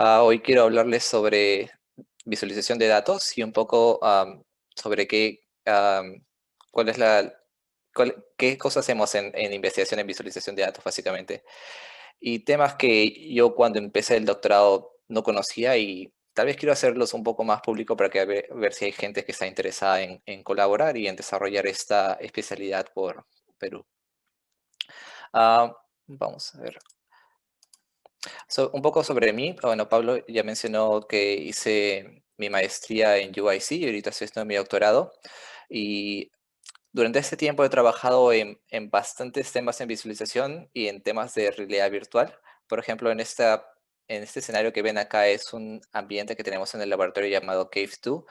Hoy quiero hablarles sobre visualización de datos y un poco sobre cuál es qué cosas hacemos en investigación en visualización de datos, básicamente. Y temas que yo cuando empecé el doctorado no conocía y tal vez quiero hacerlos un poco más público para que ver si hay gente que está interesada en colaborar y en desarrollar esta especialidad por Perú. Vamos a ver. Un poco sobre mí. Bueno, Pablo ya mencionó que hice mi maestría en UIC y ahorita estoy estudiando mi doctorado. Y durante este tiempo he trabajado en bastantes temas en visualización y en temas de realidad virtual. Por ejemplo, en este escenario que ven acá es un ambiente que tenemos en el laboratorio llamado Cave 2,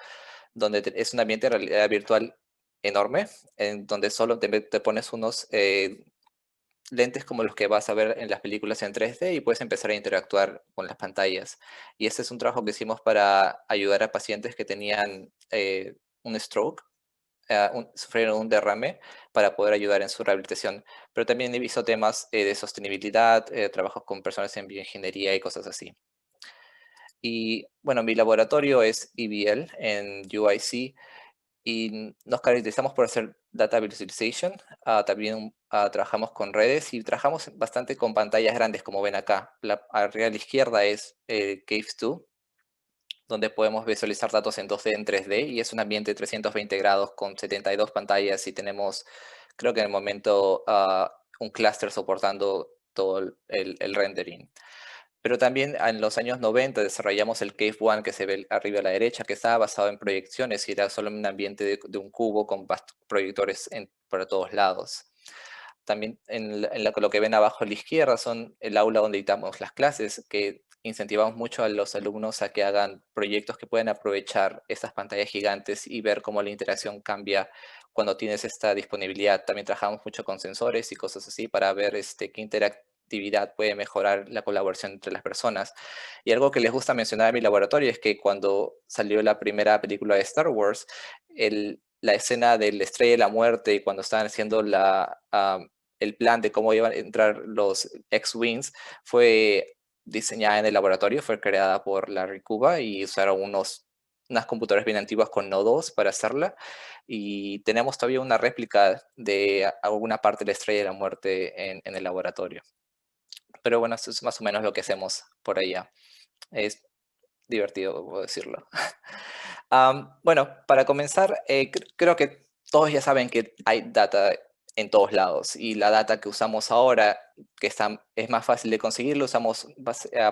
donde es un ambiente de realidad virtual enorme, en donde solo te pones unos lentes como los que vas a ver en las películas en 3D y puedes empezar a interactuar con las pantallas. Y este es un trabajo que hicimos para ayudar a pacientes que tenían un stroke, sufrieron un derrame, para poder ayudar en su rehabilitación. Pero también he visto temas de sostenibilidad, trabajos con personas en bioingeniería y cosas así. Y bueno, mi laboratorio es EBL en UIC y nos caracterizamos por hacer data visualization. También trabajamos con redes y trabajamos bastante con pantallas grandes, como ven acá. Arriba a la izquierda es Cave 2, donde podemos visualizar datos en 2D, en 3D, y es un ambiente de 320 grados con 72 pantallas y tenemos, creo que en el momento, un clúster soportando todo el rendering. Pero también en los años 90 desarrollamos el Cave One que se ve arriba a la derecha, que estaba basado en proyecciones y era solo un ambiente de un cubo con proyectores por todos lados. También lo que ven abajo a la izquierda son el aula donde dictamos las clases, que incentivamos mucho a los alumnos a que hagan proyectos que puedan aprovechar estas pantallas gigantes y ver cómo la interacción cambia cuando tienes esta disponibilidad. También trabajamos mucho con sensores y cosas así para ver qué interactividad puede mejorar la colaboración entre las personas. Y algo que les gusta mencionar a mi laboratorio es que cuando salió la primera película de Star Wars, la escena de la Estrella de la Muerte y cuando estaban haciendo el plan de cómo iban a entrar los X-Wings fue diseñada en el laboratorio, fue creada por Larry Cuba y usaron unas computadoras bien antiguas con nodos para hacerla. Y tenemos todavía una réplica de alguna parte de la Estrella de la Muerte en el laboratorio. Pero bueno, eso es más o menos lo que hacemos por allá. Es divertido, puedo decirlo. Bueno, para comenzar, creo que todos ya saben que hay data en todos lados y la data que usamos ahora, es más fácil de conseguir, lo usamos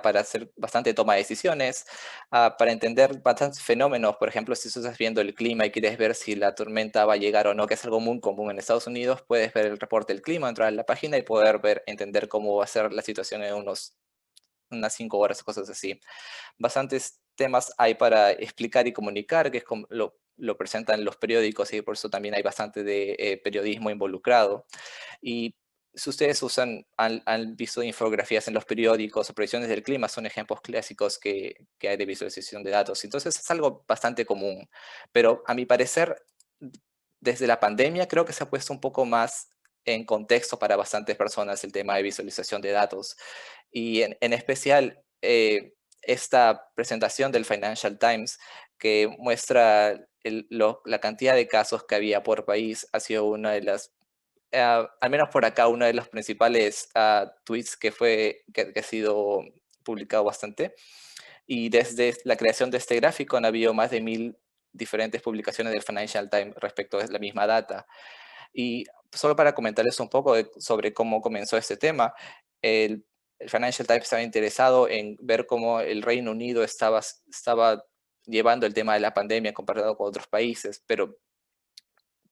para hacer bastante toma de decisiones, para entender bastantes fenómenos. Por ejemplo, si tú estás viendo el clima y quieres ver si la tormenta va a llegar o no, que es algo muy común en Estados Unidos, puedes ver el reporte del clima, entrar a la página y poder entender cómo va a ser la situación en unas 5 horas o cosas así. Bastantes temas hay para explicar y comunicar, que es como lo presentan los periódicos y por eso también hay bastante de periodismo involucrado. Y si ustedes han visto infografías en los periódicos o predicciones del clima, son ejemplos clásicos que hay de visualización de datos. Entonces es algo bastante común. Pero a mi parecer, desde la pandemia creo que se ha puesto un poco más en contexto para bastantes personas el tema de visualización de datos. Y en especial, esta presentación del Financial Times que muestra la cantidad de casos que había por país ha sido una de las, al menos por acá, uno de los principales tweets que ha sido publicado bastante. Y desde la creación de este gráfico han habido más de 1000 diferentes publicaciones del Financial Times respecto a la misma data. Y solo para comentarles un poco sobre cómo comenzó este tema, el Financial Times estaba interesado en ver cómo el Reino Unido estaba llevando el tema de la pandemia comparado con otros países, pero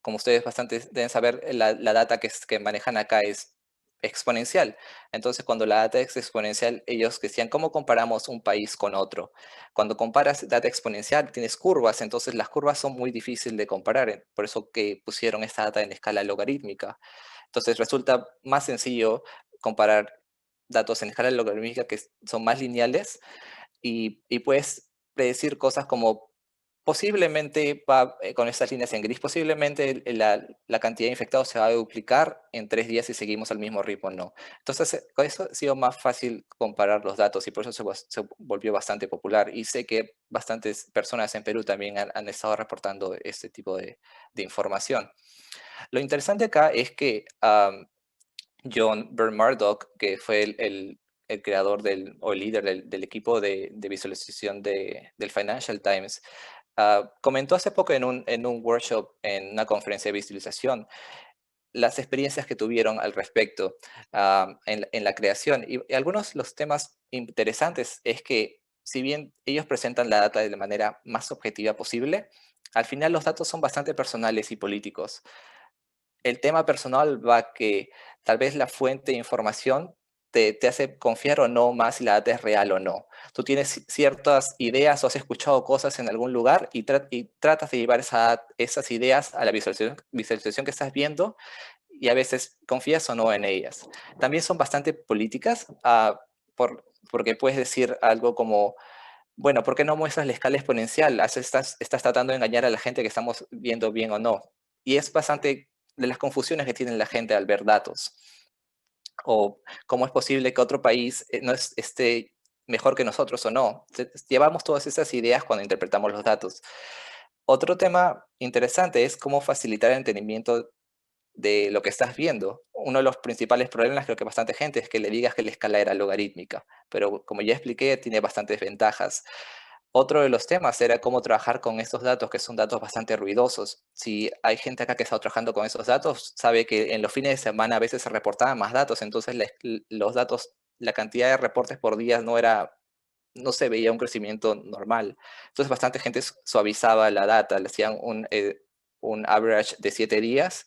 como ustedes bastante deben saber, la data que manejan acá es exponencial. Entonces, cuando la data es exponencial, ellos decían, ¿cómo comparamos un país con otro? Cuando comparas data exponencial, tienes curvas, entonces las curvas son muy difíciles de comparar, por eso que pusieron esta data en escala logarítmica. Entonces, resulta más sencillo comparar datos en escala logarítmica que son más lineales y puedes predecir cosas como posiblemente con estas líneas en gris, posiblemente la cantidad de infectados se va a duplicar en 3 días si seguimos al mismo ritmo, no. Entonces, con eso ha sido más fácil comparar los datos y por eso se volvió bastante popular. Y sé que bastantes personas en Perú también han estado reportando este tipo de información. Lo interesante acá es que John Murdoch, que fue el creador o el líder del equipo de visualización del Financial Times, comentó hace poco en un workshop, en una conferencia de visualización, las experiencias que tuvieron al respecto en la creación. Y algunos de los temas interesantes es que si bien ellos presentan la data de la manera más objetiva posible, al final los datos son bastante personales y políticos. El tema personal va que tal vez la fuente de información te hace confiar o no más si la data es real o no. Tú tienes ciertas ideas o has escuchado cosas en algún lugar y tratas de llevar esas ideas a la visualización que estás viendo y a veces confías o no en ellas. También son bastante políticas porque puedes decir algo como, bueno, ¿por qué no muestras la escala exponencial? Estás tratando de engañar a la gente que estamos viendo bien o no. Y es bastante de las confusiones que tiene la gente al ver datos. O cómo es posible que otro país no esté mejor que nosotros o no. Llevamos todas esas ideas cuando interpretamos los datos. Otro tema interesante es cómo facilitar el entendimiento de lo que estás viendo. Uno de los principales problemas, creo que bastante gente, es que le digas que la escala era logarítmica, pero como ya expliqué, tiene bastantes ventajas. Otro de los temas era cómo trabajar con estos datos, que son datos bastante ruidosos. Si hay gente acá que está trabajando con esos datos, sabe que en los fines de semana a veces se reportaban más datos, entonces los datos, la cantidad de reportes por día no se veía un crecimiento normal. Entonces bastante gente suavizaba la data, le hacían un average de 7 días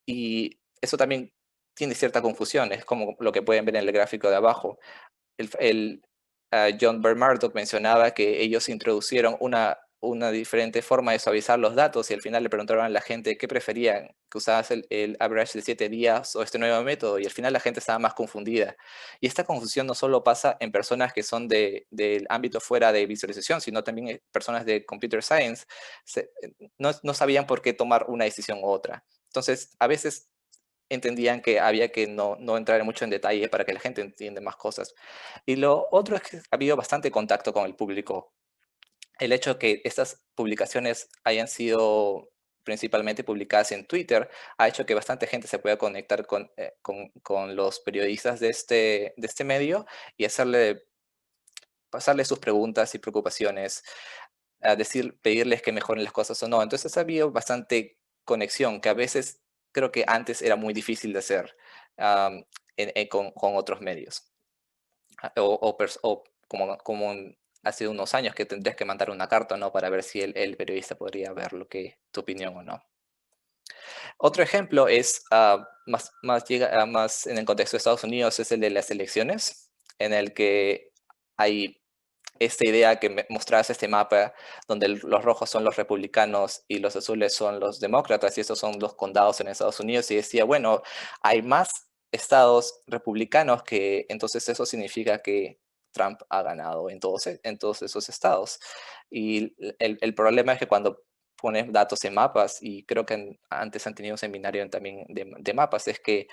y eso también tiene cierta confusión, es como lo que pueden ver en el gráfico de abajo. John Murdoch mencionaba que ellos introducieron una diferente forma de suavizar los datos y al final le preguntaron a la gente qué preferían, que usabas el average de 7 días o este nuevo método, y al final la gente estaba más confundida. Y esta confusión no solo pasa en personas que son del ámbito fuera de visualización, sino también personas de computer science, no sabían por qué tomar una decisión u otra. Entonces, a veces entendían que había que no entrar mucho en detalle para que la gente entienda más cosas. Y lo otro es que ha habido bastante contacto con el público. El hecho de que estas publicaciones hayan sido principalmente publicadas en Twitter ha hecho que bastante gente se pueda conectar con los periodistas de este medio y pasarle sus preguntas y preocupaciones, pedirles que mejoren las cosas o no. Entonces ha habido bastante conexión que a veces creo que antes era muy difícil de hacer con otros medios. O como hace unos años que tendrías que mandar una carta, ¿no? Para ver si el periodista podría ver tu opinión o no. Otro ejemplo es más en el contexto de Estados Unidos, es el de las elecciones, en el que hay esta idea que mostrabas este mapa donde los rojos son los republicanos y los azules son los demócratas y estos son los condados en Estados Unidos y decía, bueno, hay más estados republicanos que entonces eso significa que Trump ha ganado en todos esos estados. Y el problema es que cuando pones datos en mapas, y creo que antes han tenido un seminario también de mapas, es que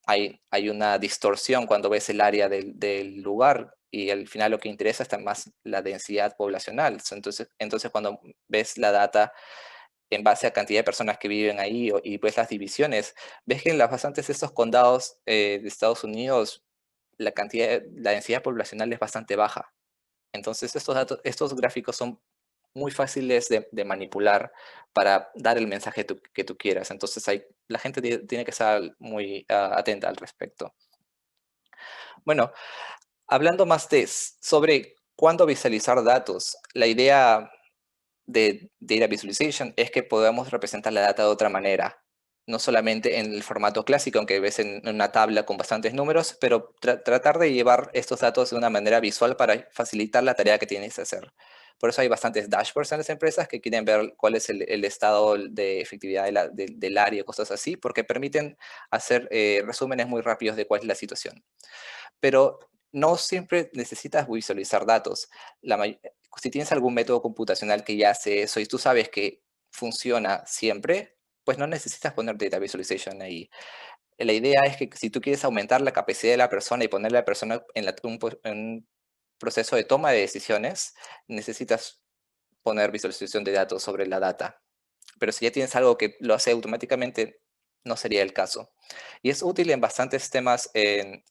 hay una distorsión cuando ves el área del lugar y al final lo que interesa es más la densidad poblacional. Entonces cuando ves la data en base a cantidad de personas que viven ahí y ves las divisiones, ves que en las bastantes de estos condados de Estados Unidos la densidad poblacional es bastante baja. Entonces estos gráficos son muy fáciles de manipular para dar el mensaje que tú quieras. Entonces la gente tiene que estar muy atenta al respecto. Bueno, hablando más sobre cuándo visualizar datos, la idea de Data Visualization es que podamos representar la data de otra manera. No solamente en el formato clásico, aunque ves en una tabla con bastantes números, pero tratar de llevar estos datos de una manera visual para facilitar la tarea que tienes que hacer. Por eso hay bastantes dashboards en las empresas que quieren ver cuál es el estado de efectividad del área, cosas así, porque permiten hacer resúmenes muy rápidos de cuál es la situación. Pero no siempre necesitas visualizar datos. si tienes algún método computacional que ya hace eso y tú sabes que funciona siempre, pues no necesitas poner data visualization ahí. La idea es que si tú quieres aumentar la capacidad de la persona y poner a la persona en, en un proceso de toma de decisiones, necesitas poner visualización de datos sobre la data. Pero si ya tienes algo que lo hace automáticamente, no sería el caso. Y es útil en bastantes temas, en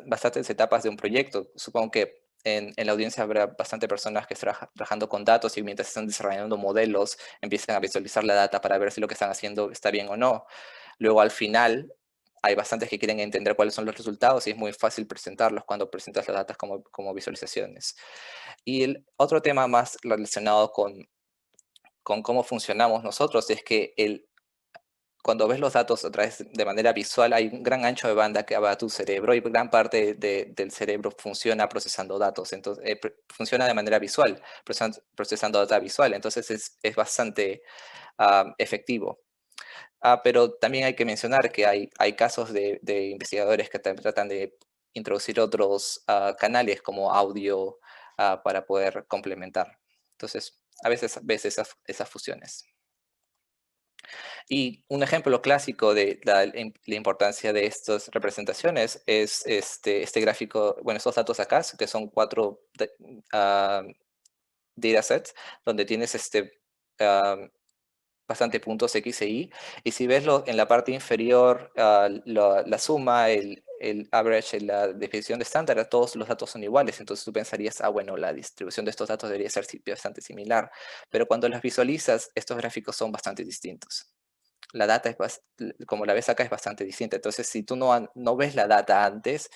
bastantes etapas de un proyecto. Supongo que en la audiencia habrá bastante personas que están trabajando con datos y mientras están desarrollando modelos, empiezan a visualizar la data para ver si lo que están haciendo está bien o no. Luego al final hay bastantes que quieren entender cuáles son los resultados y es muy fácil presentarlos cuando presentas las datas como visualizaciones. Y el otro tema más relacionado con cómo funcionamos nosotros es que cuando ves los datos a través de manera visual, hay un gran ancho de banda que va a tu cerebro y gran parte del cerebro funciona procesando datos, entonces funciona de manera visual, procesando data visual, entonces es bastante efectivo. Pero también hay que mencionar que hay casos de investigadores que tratan de introducir otros canales como audio para poder complementar. Entonces, a veces ves esas fusiones. Y un ejemplo clásico de la importancia de estas representaciones es este gráfico, bueno, estos datos acá, que son 4 datasets, donde tienes ah, bastante puntos X e Y. Y si ves en la parte inferior, la suma, el average, la definición de estándar, todos los datos son iguales. Entonces tú pensarías, bueno, la distribución de estos datos debería ser bastante similar. Pero cuando los visualizas, estos gráficos son bastante distintos. La data, como la ves acá, es bastante distinta. Entonces, si tú no ves la data antes,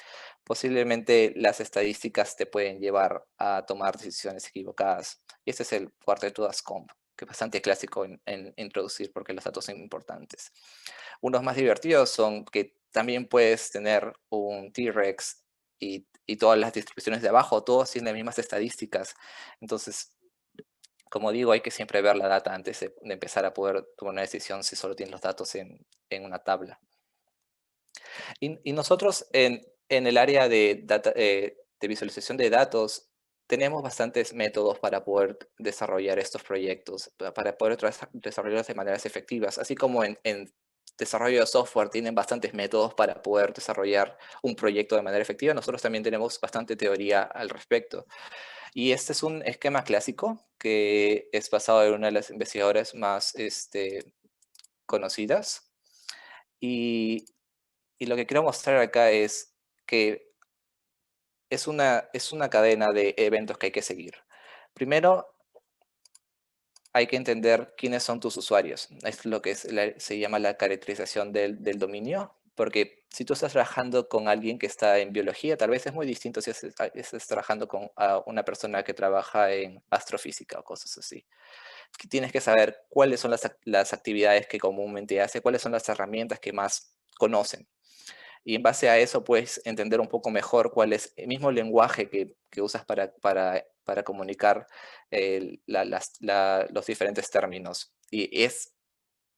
posiblemente las estadísticas te pueden llevar a tomar decisiones equivocadas. Y este es el cuarteto de Ascombe, que es bastante clásico en introducir porque los datos son importantes. Unos más divertidos son que también puedes tener un T-Rex y todas las distribuciones de abajo, todos tienen las mismas estadísticas. Entonces, como digo, hay que siempre ver la data antes de empezar a poder tomar una decisión si solo tienes los datos en una tabla. Y nosotros en el área de visualización de datos tenemos bastantes métodos para poder desarrollar estos proyectos, para poder desarrollarlos de maneras efectivas, así como en desarrollo de software tienen bastantes métodos para poder desarrollar un proyecto de manera efectiva. Nosotros también tenemos bastante teoría al respecto. Y este es un esquema clásico que es basado en una de las investigadoras más conocidas. Y, y lo que quiero mostrar acá es que es una cadena de eventos que hay que seguir. Primero, hay que entender quiénes son tus usuarios. Es lo que se llama la caracterización del dominio, porque si tú estás trabajando con alguien que está en biología, tal vez es muy distinto si estás trabajando con una persona que trabaja en astrofísica o cosas así. Que tienes que saber cuáles son las actividades que comúnmente hace, cuáles son las herramientas que más conocen. Y en base a eso puedes entender un poco mejor cuál es el mismo lenguaje que usas para comunicar los diferentes términos. Y es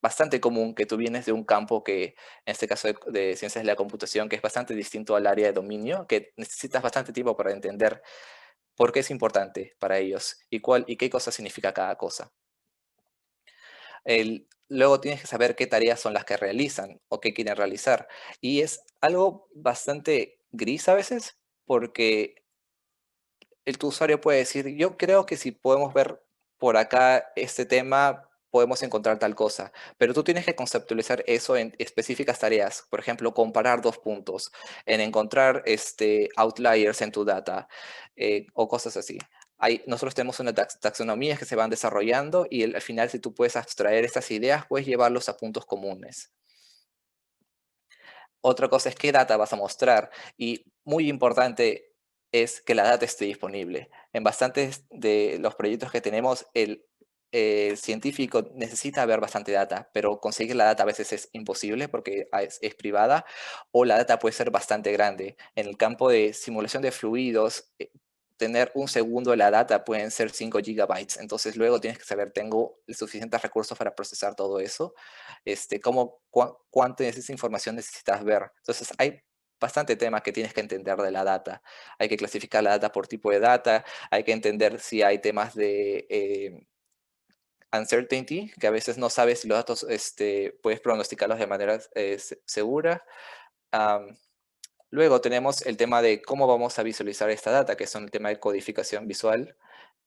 bastante común que tú vienes de un campo que, en este caso de ciencias de la computación, que es bastante distinto al área de dominio, que necesitas bastante tiempo para entender por qué es importante para ellos y qué cosa significa cada cosa. Luego tienes que saber qué tareas son las que realizan o qué quieren realizar. Y es algo bastante gris a veces, porque tu usuario puede decir, yo creo que si podemos ver por acá este tema, podemos encontrar tal cosa. Pero tú tienes que conceptualizar eso en específicas tareas. Por ejemplo, comparar dos puntos, en encontrar outliers en tu data o cosas así. Nosotros tenemos una taxonomías que se van desarrollando y al final, si tú puedes abstraer estas ideas, puedes llevarlos a puntos comunes. Otra cosa es qué data vas a mostrar y muy importante es que la data esté disponible. En bastantes de los proyectos que tenemos, el científico necesita ver bastante data, pero conseguir la data a veces es imposible porque es privada o la data puede ser bastante grande. En el campo de simulación de fluidos, tener un segundo de la data pueden ser 5 gigabytes. Entonces luego tienes que saber, ¿tengo suficientes recursos para procesar todo eso? ¿Cuánta de esa información necesitas ver? Entonces, hay bastante temas que tienes que entender de la data. Hay que clasificar la data por tipo de data, hay que entender si hay temas de uncertainty, que a veces no sabes si los datos puedes pronosticarlos de manera segura. Am, Luego tenemos el tema de cómo vamos a visualizar esta data, que es un tema de codificación visual,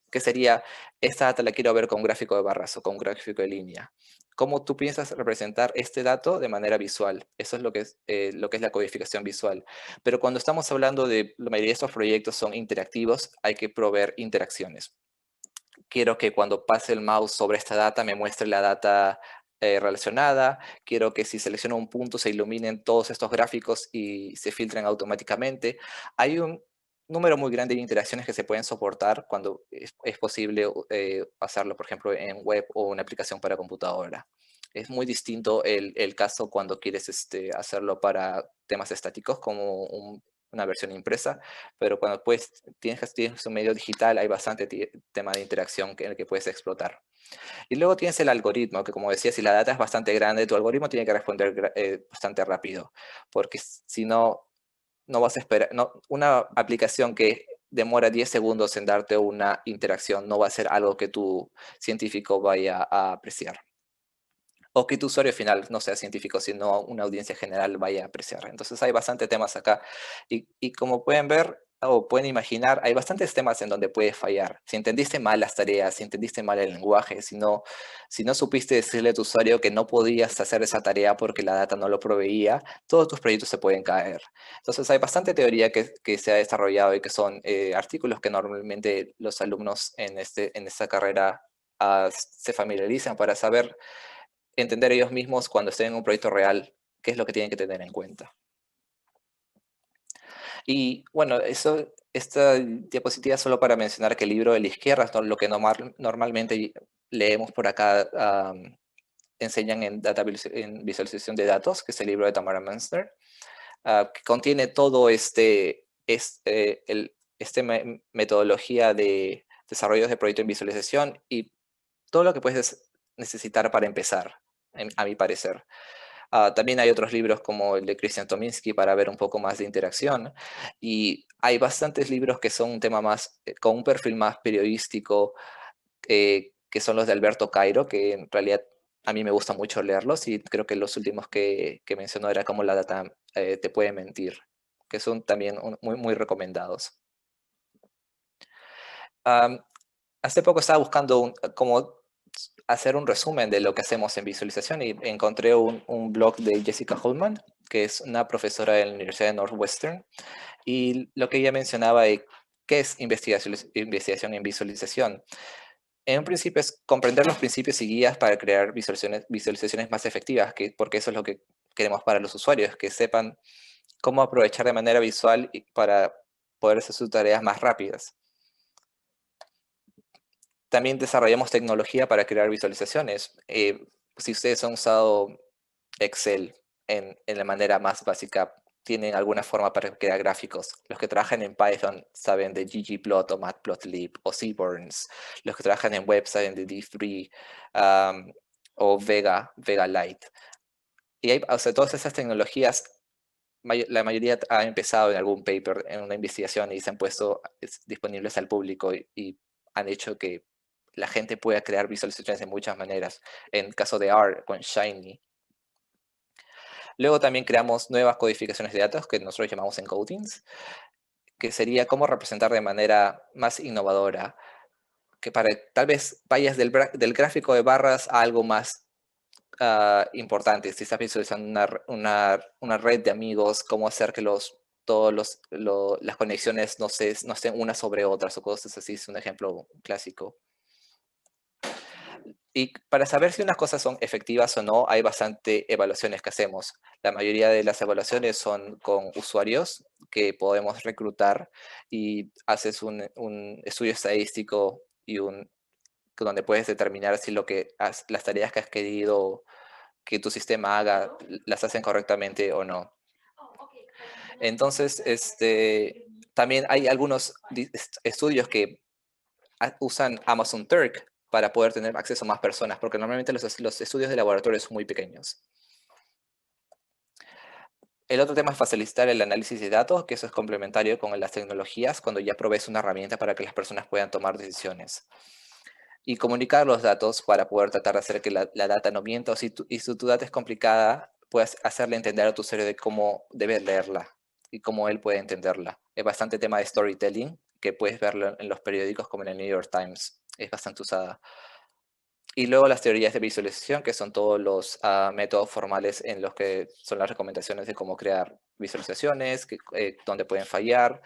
que sería, esta data la quiero ver con un gráfico de barras o con un gráfico de línea. ¿Cómo tú piensas representar este dato de manera visual? Eso es lo que es la codificación visual. Pero cuando estamos hablando de la mayoría de estos proyectos son interactivos, hay que proveer interacciones. Quiero que cuando pase el mouse sobre esta data me muestre la data relacionada. Quiero que si selecciono un punto se iluminen todos estos gráficos y se filtren automáticamente. Hay un número muy grande de interacciones que se pueden soportar cuando es posible hacerlo, por ejemplo, en web o una aplicación para computadora. Es muy distinto el caso cuando quieres hacerlo para temas estáticos como una versión impresa, pero cuando tienes un medio digital hay bastante tema de interacción en el que puedes explotar. Y luego tienes el algoritmo, que como decía, si la data es bastante grande, tu algoritmo tiene que responder bastante rápido, porque si no, no vas a esperar, una aplicación que demora 10 segundos en darte una interacción no va a ser algo que tu científico vaya a apreciar. O que tu usuario final no sea científico, sino una audiencia general vaya a apreciar. Entonces hay bastante temas acá. Y como pueden ver o pueden imaginar, hay bastantes temas en donde puede fallar. Si entendiste mal las tareas, si entendiste mal el lenguaje, si no supiste decirle a tu usuario que no podías hacer esa tarea porque la data no lo proveía, todos tus proyectos se pueden caer. Entonces hay bastante teoría que se ha desarrollado y que son artículos que normalmente los alumnos en esta carrera se familiarizan para saber entender ellos mismos cuando estén en un proyecto real qué es lo que tienen que tener en cuenta. Y bueno, esta diapositiva es solo para mencionar que el libro de la izquierda es lo que normalmente leemos por acá, enseñan en visualización de datos, que es el libro de Tamara Munster, que contiene todo metodología de desarrollos de proyecto en visualización y todo lo que puedes necesitar para empezar, a mi parecer. También hay otros libros como el de Christian Tominski para ver un poco más de interacción. Y hay bastantes libros que son un tema más, con un perfil más periodístico, que son los de Alberto Cairo, que en realidad a mí me gusta mucho leerlos y creo que los últimos que mencionó era como la data te puede mentir, que son también muy, muy recomendados. Um, Hace poco estaba buscando como hacer un resumen de lo que hacemos en visualización y encontré un blog de Jessica Holman, que es una profesora de la Universidad de Northwestern, y lo que ella mencionaba de qué es investigación en visualización. En un principio es comprender los principios y guías para crear visualizaciones más efectivas, porque eso es lo que queremos para los usuarios, que sepan cómo aprovechar de manera visual para poder hacer sus tareas más rápidas. También desarrollamos tecnología para crear visualizaciones. Si ustedes han usado Excel en la manera más básica, tienen alguna forma para crear gráficos. Los que trabajan en Python saben de ggplot o matplotlib o Seaborns. Los que trabajan en web saben de D3 o Vega Lite. Y hay, o sea, todas esas tecnologías, la mayoría ha empezado en algún paper, en una investigación y se han puesto disponibles al público y han hecho que la gente pueda crear visualizaciones de muchas maneras. En el caso de R con Shiny. Luego también creamos nuevas codificaciones de datos que nosotros llamamos encodings, que sería cómo representar de manera más innovadora, que para tal vez vayas del gráfico de barras a algo más importante. Si estás visualizando una red de amigos, cómo hacer que las conexiones no estén unas sobre otras o cosas así, es un ejemplo clásico. Y para saber si unas cosas son efectivas o no, hay bastante evaluaciones que hacemos. La mayoría de las evaluaciones son con usuarios que podemos reclutar y haces un estudio estadístico donde puedes determinar si las tareas que has querido que tu sistema haga las hacen correctamente o no. Entonces, también hay algunos estudios que usan Amazon Turk para poder tener acceso a más personas, porque normalmente los estudios de laboratorio son muy pequeños. El otro tema es facilitar el análisis de datos, que eso es complementario con las tecnologías cuando ya provees una herramienta para que las personas puedan tomar decisiones. Y comunicar los datos para poder tratar de hacer que la data no mienta, o si tu data es complicada, puedes hacerle entender a tu usuario de cómo debe leerla y cómo él puede entenderla. Es bastante tema de storytelling, que puedes verlo en los periódicos como en el New York Times. Es bastante usada. Y luego las teorías de visualización, que son todos los métodos formales en los que son las recomendaciones de cómo crear visualizaciones, dónde pueden fallar.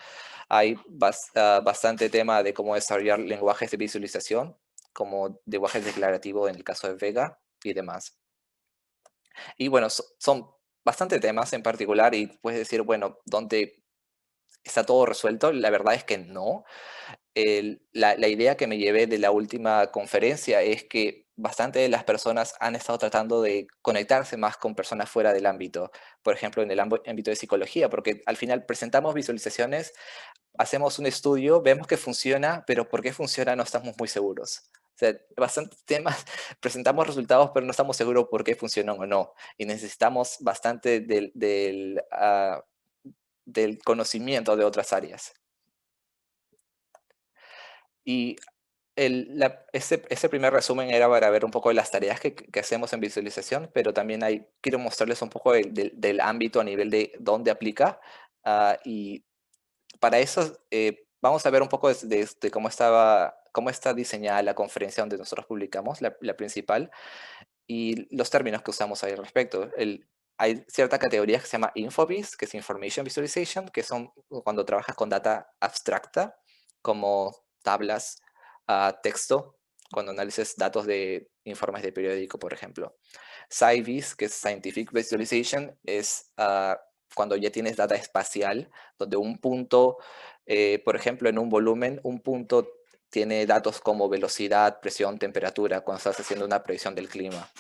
Hay bastante tema de cómo desarrollar lenguajes de visualización, como lenguajes declarativos en el caso de Vega y demás. Y bueno, son bastante temas en particular y puedes decir, bueno, ¿dónde está todo resuelto? La verdad es que no. La idea que me llevé de la última conferencia es que bastante de las personas han estado tratando de conectarse más con personas fuera del ámbito, por ejemplo, en el ámbito de psicología, porque al final presentamos visualizaciones, hacemos un estudio, vemos que funciona, pero por qué funciona no estamos muy seguros. O sea, bastantes temas, presentamos resultados, pero no estamos seguros por qué funcionan o no. Y necesitamos bastante del conocimiento de otras áreas. Y ese primer resumen era para ver un poco de las tareas que hacemos en visualización, pero también quiero mostrarles un poco del ámbito a nivel de dónde aplica. Y para eso vamos a ver un poco de cómo está diseñada la conferencia donde nosotros publicamos, la principal, y los términos que usamos ahí al respecto. Hay cierta categoría que se llama Infovis, que es Information Visualization, que son cuando trabajas con data abstracta, como tablas, texto, cuando analices datos de informes de periódico, por ejemplo. SciVis, que es Scientific Visualization, es cuando ya tienes data espacial, donde un punto, por ejemplo, en un volumen, un punto tiene datos como velocidad, presión, temperatura, cuando estás haciendo una predicción del clima.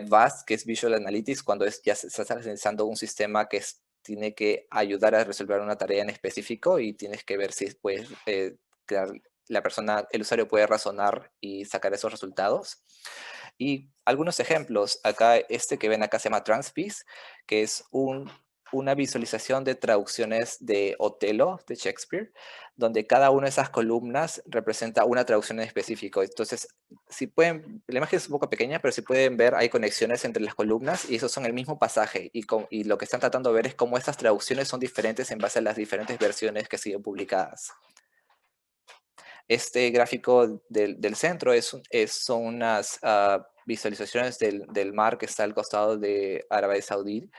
VAS, que es Visual Analytics, cuando ya se está analizando un sistema que tiene que ayudar a resolver una tarea en específico y tienes que ver si puedes crear, el usuario puede razonar y sacar esos resultados. Y algunos ejemplos, acá este que ven acá se llama Transpiece, que es una visualización de traducciones de Otelo, de Shakespeare, donde cada una de esas columnas representa una traducción en específico. Entonces, si pueden, la imagen es un poco pequeña, pero si pueden ver, hay conexiones entre las columnas y esos son el mismo pasaje. Y lo que están tratando de ver es cómo estas traducciones son diferentes en base a las diferentes versiones que han sido publicadas. Este gráfico del centro son unas visualizaciones del mar que está al costado de Arabia Saudí,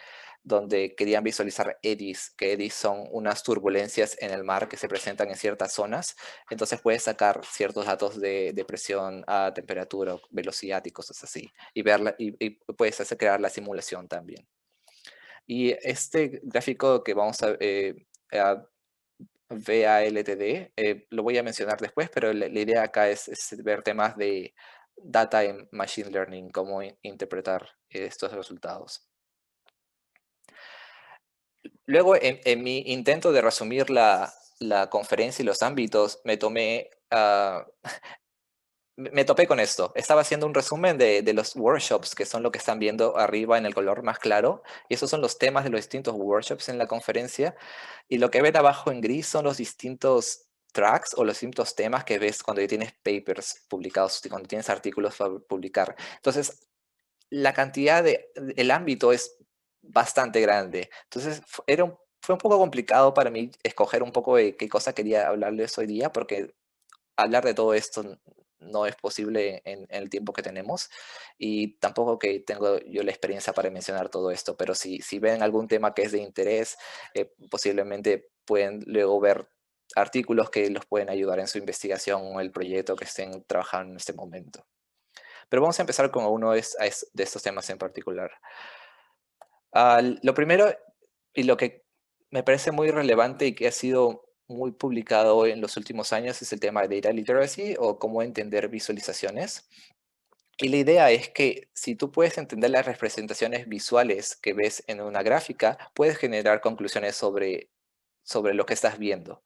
donde querían visualizar eddies, que eddies son unas turbulencias en el mar que se presentan en ciertas zonas. Entonces puedes sacar ciertos datos de presión, temperatura, velocidad y cosas así. Y puedes crear la simulación también. Y este gráfico que vamos a VALTD, lo voy a mencionar después, pero la idea acá es ver temas de data en Machine Learning, cómo interpretar estos resultados. Luego, en mi intento de resumir la conferencia y los ámbitos, me topé con esto. Estaba haciendo un resumen de los workshops, que son lo que están viendo arriba en el color más claro, y esos son los temas de los distintos workshops en la conferencia, y lo que ven abajo en gris son los distintos tracks o los distintos temas que ves cuando ya tienes papers publicados, cuando tienes artículos para publicar. Entonces, la cantidad el ámbito es bastante grande. Entonces, fue un poco complicado para mí escoger un poco de qué cosa quería hablarles hoy día, porque hablar de todo esto no es posible en el tiempo que tenemos y tampoco que tengo yo la experiencia para mencionar todo esto, pero si ven algún tema que es de interés, posiblemente pueden luego ver artículos que los pueden ayudar en su investigación o el proyecto que estén trabajando en este momento. Pero vamos a empezar con uno de estos temas en particular. Lo primero, y lo que me parece muy relevante y que ha sido muy publicado en los últimos años, es el tema de data literacy o cómo entender visualizaciones. Y la idea es que si tú puedes entender las representaciones visuales que ves en una gráfica, puedes generar conclusiones sobre lo que estás viendo.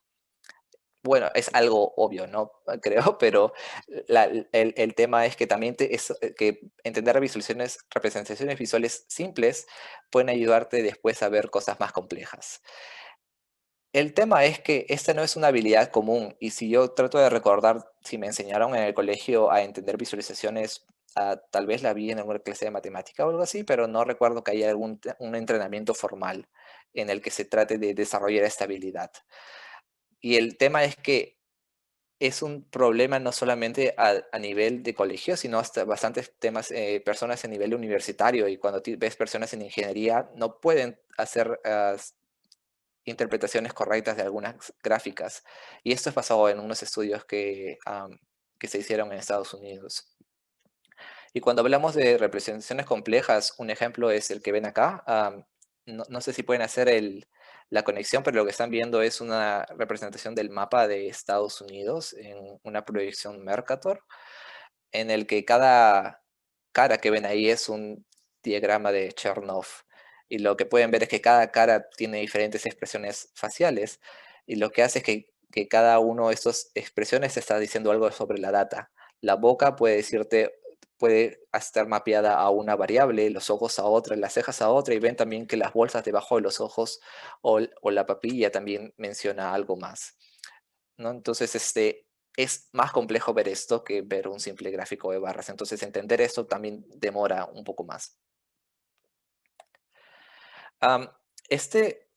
bueno, es algo obvio, ¿no? Creo, pero el tema es que también que entender visualizaciones, representaciones visuales simples pueden ayudarte después a ver cosas más complejas. El tema es que esta no es una habilidad común y si yo trato de recordar si me enseñaron en el colegio a entender visualizaciones, tal vez la vi en alguna clase de matemática o algo así, pero no recuerdo que haya un entrenamiento formal en el que se trate de desarrollar esta habilidad. Y el tema es que es un problema no solamente a nivel de colegio, sino hasta bastantes temas, personas a nivel universitario. Y cuando ves personas en ingeniería, no pueden hacer interpretaciones correctas de algunas gráficas. Y esto es basado en unos estudios que se hicieron en Estados Unidos. Y cuando hablamos de representaciones complejas, un ejemplo es el que ven acá. No sé si pueden hacer la conexión, pero lo que están viendo es una representación del mapa de Estados Unidos en una proyección Mercator, en el que cada cara que ven ahí es un diagrama de Chernow. Y lo que pueden ver es que cada cara tiene diferentes expresiones faciales. Y lo que hace es que cada uno de estas expresiones está diciendo algo sobre la data. La boca puede decirte, puede estar mapeada a una variable, los ojos a otra, las cejas a otra, y ven también que las bolsas debajo de los ojos o la papilla también menciona algo más, ¿no? Entonces, es más complejo ver esto que ver un simple gráfico de barras. Entonces, entender esto también demora un poco más. Am, este,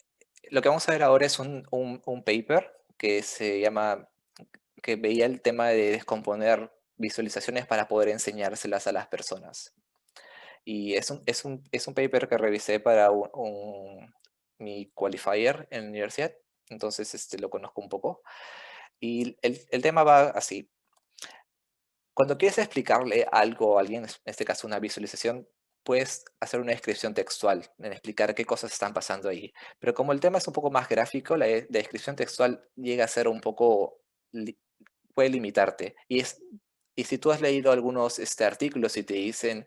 lo que vamos a ver ahora es un paper que se llama, que veía el tema de descomponer visualizaciones para poder enseñárselas a las personas. Y es un paper que revisé para mi qualifier en la universidad, entonces lo conozco un poco. Y el tema va así. Cuando quieres explicarle algo a alguien, en este caso una visualización, puedes hacer una descripción textual, en explicar qué cosas están pasando ahí. Pero como el tema es un poco más gráfico, la descripción textual llega a ser un poco, puede limitarte. Y si tú has leído algunos artículos y te dicen,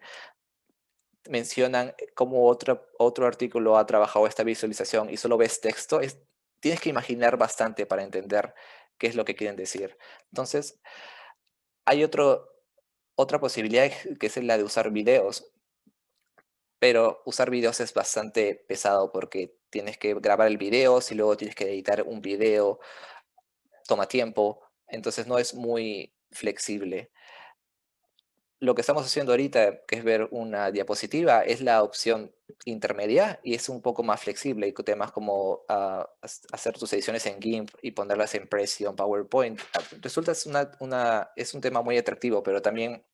mencionan cómo otro artículo ha trabajado esta visualización y solo ves texto, tienes que imaginar bastante para entender qué es lo que quieren decir. Entonces, hay otra posibilidad que es la de usar videos, pero usar videos es bastante pesado porque tienes que grabar el video, si luego tienes que editar un video, toma tiempo, entonces no es muy flexible. Lo que estamos haciendo ahorita, que es ver una diapositiva, es la opción intermedia y es un poco más flexible y con temas como hacer tus ediciones en GIMP y ponerlas en Prezi o en PowerPoint. Resulta es un tema muy atractivo, pero también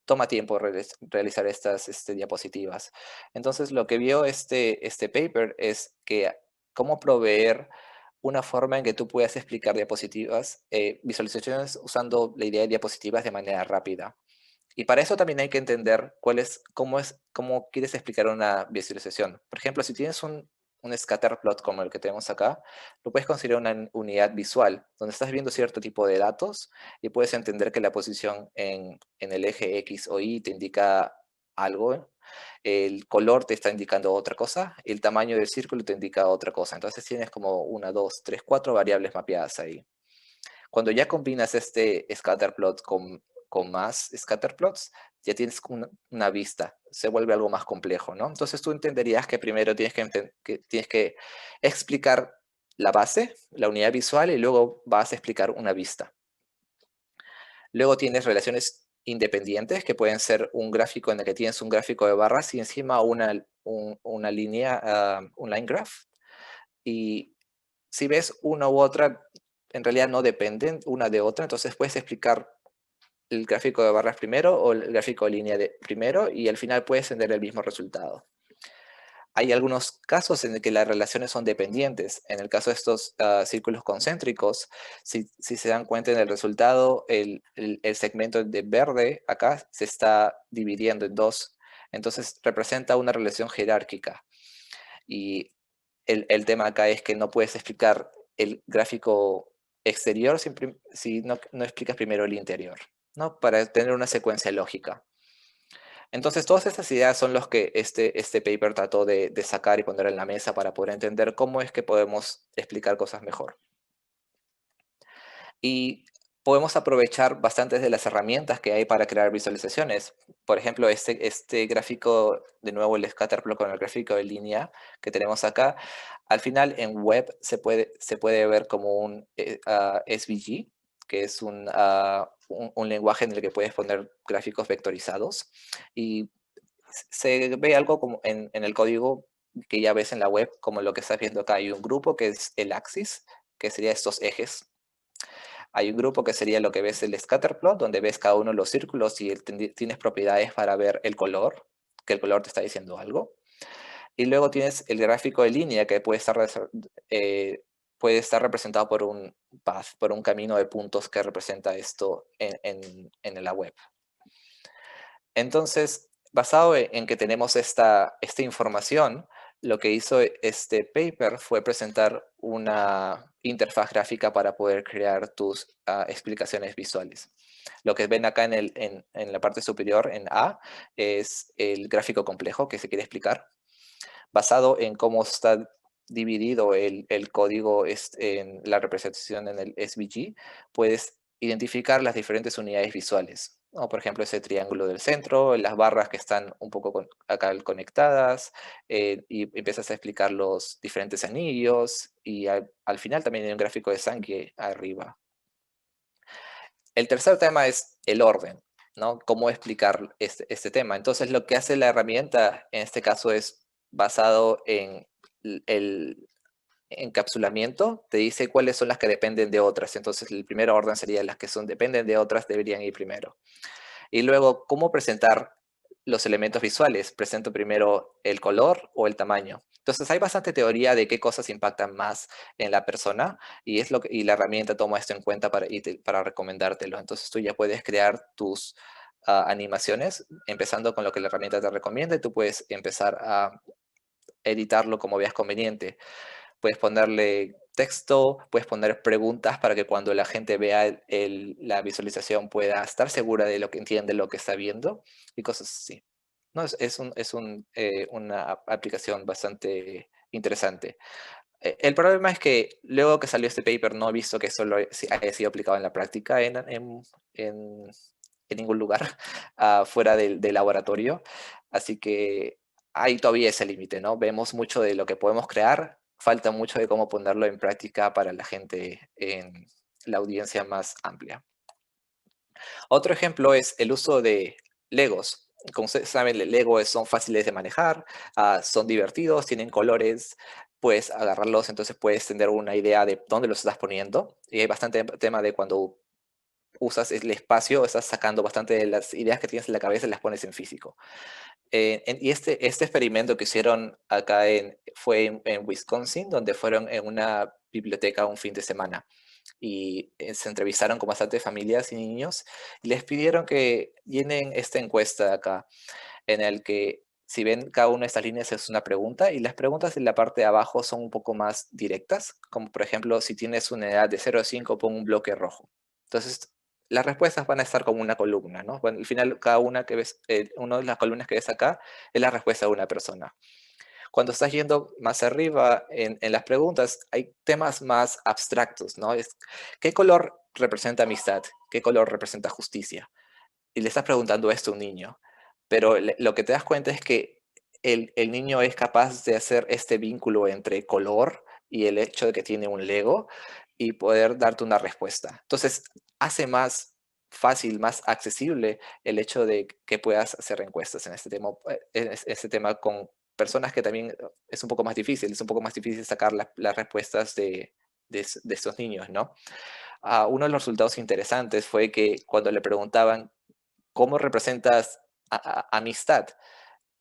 toma tiempo realizar estas diapositivas. Entonces, lo que vio este paper es que cómo proveer una forma en que tú puedas explicar diapositivas, visualizaciones usando la idea de diapositivas de manera rápida. Y para eso también hay que entender cómo quieres explicar una visualización. Por ejemplo, si tienes un scatter plot como el que tenemos acá, lo puedes considerar una unidad visual, donde estás viendo cierto tipo de datos y puedes entender que la posición en el eje X o Y te indica algo, el color te está indicando otra cosa, el tamaño del círculo te indica otra cosa. Entonces tienes como una, dos, tres, cuatro variables mapeadas ahí. Cuando ya combinas este scatterplot con más scatterplots, ya tienes una vista, se vuelve algo más complejo, ¿no? Entonces tú entenderías que primero tienes que explicar la base, la unidad visual, y luego vas a explicar una vista. Luego tienes relaciones independientes, que pueden ser un gráfico en el que tienes un gráfico de barras y encima una línea, un line graph. Y si ves una u otra, en realidad no dependen una de otra, entonces puedes explicar el gráfico de barras primero o el gráfico de línea primero y al final puedes tener el mismo resultado. Hay algunos casos en el que las relaciones son dependientes. En el caso de estos círculos concéntricos, si se dan cuenta en el resultado, el segmento de verde acá se está dividiendo en dos. Entonces representa una relación jerárquica. Y el tema acá es que no puedes explicar el gráfico exterior si no explicas primero el interior, ¿no? Para tener una secuencia lógica. Entonces, todas estas ideas son los que este paper trató de sacar y poner en la mesa para poder entender cómo es que podemos explicar cosas mejor. Y podemos aprovechar bastantes de las herramientas que hay para crear visualizaciones. Por ejemplo, este gráfico, de nuevo el scatterplot con el gráfico de línea que tenemos acá, al final en web se puede ver como un SVG, que es un lenguaje en el que puedes poner gráficos vectorizados. Y se ve algo como en el código que ya ves en la web, como lo que estás viendo acá. Hay un grupo que es el axis, que sería estos ejes. Hay un grupo que sería lo que ves el scatterplot, donde ves cada uno de los círculos y tienes propiedades para ver el color, que el color te está diciendo algo. Y luego tienes el gráfico de línea que eh, puede estar representado por un path, por un camino de puntos que representa esto en la web. Entonces, basado en que tenemos esta información, lo que hizo este paper fue presentar una interfaz gráfica para poder crear tus explicaciones visuales. Lo que ven acá en la parte superior, en A, es el gráfico complejo que se quiere explicar. Basado en cómo está dividido el código en la representación en el SVG, puedes identificar las diferentes unidades visuales, ¿no? Por ejemplo, ese triángulo del centro, las barras que están un poco acá conectadas, y empiezas a explicar los diferentes anillos, y al final también hay un gráfico de sangre arriba. El tercer tema es el orden, ¿no? Cómo explicar este tema. Entonces, lo que hace la herramienta en este caso es basado en el encapsulamiento, te dice cuáles son las que dependen de otras. Entonces, el primer orden sería las que dependen de otras, deberían ir primero. Y luego, ¿cómo presentar los elementos visuales? Presento primero el color o el tamaño. Entonces, hay bastante teoría de qué cosas impactan más en la persona y la herramienta toma esto en cuenta para recomendártelo. Entonces, tú ya puedes crear tus animaciones empezando con lo que la herramienta te recomienda y tú puedes empezar a editarlo como veas conveniente. Puedes ponerle texto, puedes poner preguntas para que cuando la gente vea la visualización pueda estar segura de lo que entiende, lo que está viendo y cosas así. No, una aplicación bastante interesante. El problema es que luego que salió este paper no he visto que solo haya sido aplicado en la práctica en- en ningún lugar fuera del laboratorio. Así que hay todavía ese límite, ¿no? Vemos mucho de lo que podemos crear, falta mucho de cómo ponerlo en práctica para la gente en la audiencia más amplia. Otro ejemplo es el uso de Legos. Como ustedes saben, Lego son fáciles de manejar, son divertidos, tienen colores, puedes agarrarlos, entonces puedes tener una idea de dónde los estás poniendo. Y hay bastante tema de cuando usas el espacio, estás sacando bastante de las ideas que tienes en la cabeza y las pones en físico. Y este experimento que hicieron acá fue en Wisconsin, donde fueron en una biblioteca un fin de semana y se entrevistaron con bastantes familias y niños y les pidieron que llenen esta encuesta de acá, en el que si ven cada una de estas líneas es una pregunta y las preguntas en la parte de abajo son un poco más directas, como por ejemplo, si tienes una edad de 0 a 5, pon un bloque rojo. Entonces, las respuestas van a estar como una columna, ¿no? Bueno, al final, cada una que ves, una de las columnas que ves acá es la respuesta de una persona. Cuando estás yendo más arriba en las preguntas, hay temas más abstractos, ¿no? ¿Qué color representa amistad? ¿Qué color representa justicia? Y le estás preguntando esto a un niño. Pero lo que te das cuenta es que el niño es capaz de hacer este vínculo entre color y el hecho de que tiene un Lego y poder darte una respuesta. Entonces, hace más fácil, más accesible el hecho de que puedas hacer encuestas en este tema con personas que también es un poco más difícil sacar las respuestas de estos niños, ¿no? Uno de los resultados interesantes fue que cuando le preguntaban ¿cómo representas amistad?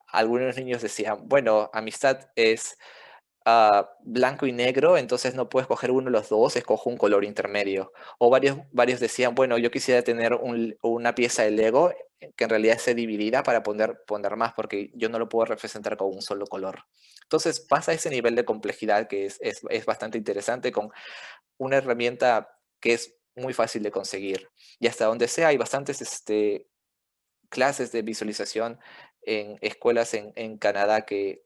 Algunos niños decían, bueno, amistad es blanco y negro, entonces no puedo escoger uno de los dos, escojo un color intermedio. O varios decían, bueno, yo quisiera tener una pieza de Lego que en realidad esté dividida para poner más, porque yo no lo puedo representar con un solo color. Entonces pasa ese nivel de complejidad que es bastante interesante con una herramienta que es muy fácil de conseguir. Y hasta donde sea, hay bastantes clases de visualización en escuelas en Canadá que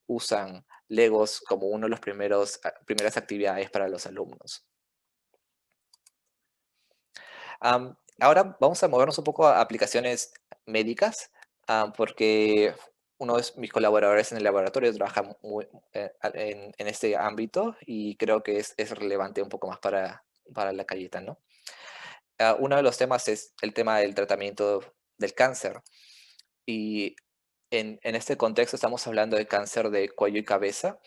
usan Legos como uno de los primeras actividades para los alumnos. Ahora vamos a movernos un poco a aplicaciones médicas, porque uno de mis colaboradores en el laboratorio trabaja en este ámbito y creo que es relevante un poco más para la Cayeta, ¿no? Uno de los temas es el tema del tratamiento del cáncer. Y en este contexto estamos hablando de cáncer de cuello y cabeza,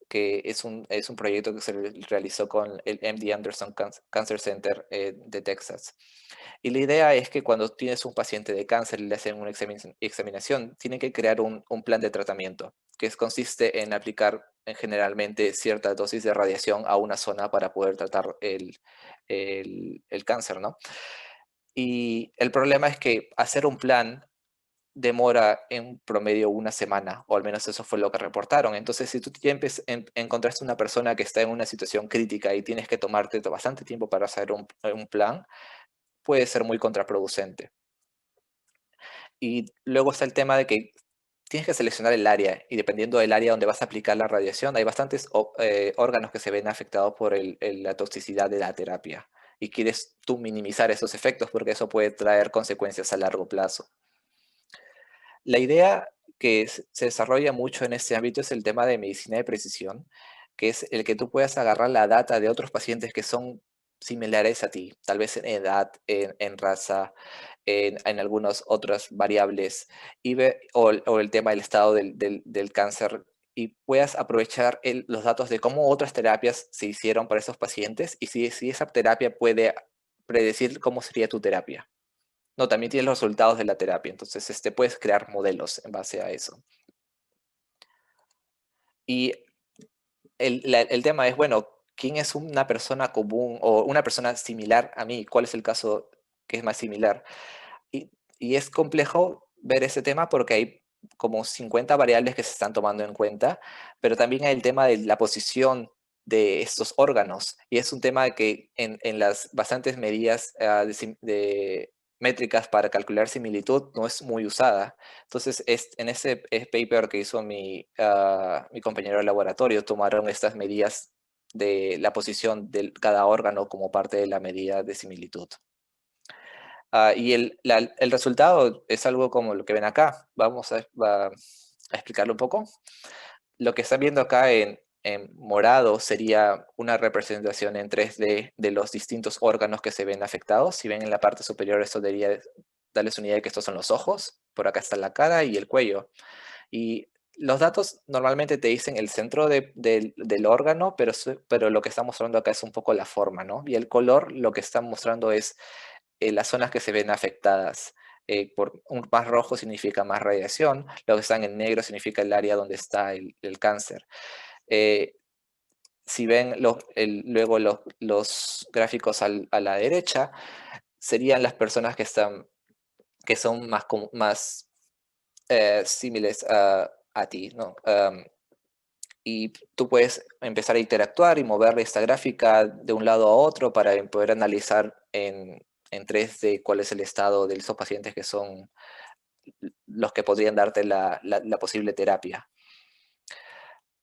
que es un proyecto que se realizó con el MD Anderson Cancer Center de Texas. Y la idea es que cuando tienes un paciente de cáncer y le hacen una examinación, tienen que crear un plan de tratamiento, que consiste en aplicar generalmente cierta dosis de radiación a una zona para poder tratar el cáncer, ¿no? Y el problema es que hacer un plan demora en promedio una semana, o al menos eso fue lo que reportaron. Entonces, si tú ya encontraste una persona que está en una situación crítica y tienes que tomarte bastante tiempo para hacer un plan, puede ser muy contraproducente. Y luego está el tema de que tienes que seleccionar el área, y dependiendo del área donde vas a aplicar la radiación, hay bastantes órganos que se ven afectados por la toxicidad de la terapia. Y quieres tú minimizar esos efectos porque eso puede traer consecuencias a largo plazo. La idea que se desarrolla mucho en este ámbito es el tema de medicina de precisión, que es el que tú puedas agarrar la data de otros pacientes que son similares a ti, tal vez en edad, en raza, en algunas otras variables, o el tema del estado del cáncer, y puedas aprovechar los datos de cómo otras terapias se hicieron para esos pacientes y si esa terapia puede predecir cómo sería tu terapia. No, también tienes los resultados de la terapia, entonces puedes crear modelos en base a eso. Y el tema es, bueno, ¿quién es una persona común o una persona similar a mí? ¿Cuál es el caso que es más similar? Y, y es complejo ver ese tema porque hay como 50 variables que se están tomando en cuenta, pero también hay el tema de la posición de estos órganos. Y es un tema que en las bastantes medidas de métricas para calcular similitud no es muy usada. Entonces, en ese paper que hizo mi compañero de laboratorio, tomaron estas medidas de la posición de cada órgano como parte de la medida de similitud. Y el resultado es algo como lo que ven acá. Vamos a explicarlo un poco. Lo que están viendo acá en morado sería una representación en 3D de los distintos órganos que se ven afectados. Si ven en la parte superior, esto debería darles una idea de que estos son los ojos. Por acá está la cara y el cuello. Y los datos normalmente te dicen el centro del órgano, pero lo que está mostrando acá es un poco la forma, ¿no? Y el color lo que está mostrando es las zonas que se ven afectadas. Por un más rojo significa más radiación, lo que están en negro significa el área donde está el cáncer. Eh, si ven luego los gráficos a la derecha, serían las personas que son más similares a ti, ¿no? Y tú puedes empezar a interactuar y mover esta gráfica de un lado a otro para poder analizar en 3D cuál es el estado de esos pacientes que son los que podrían darte la posible terapia.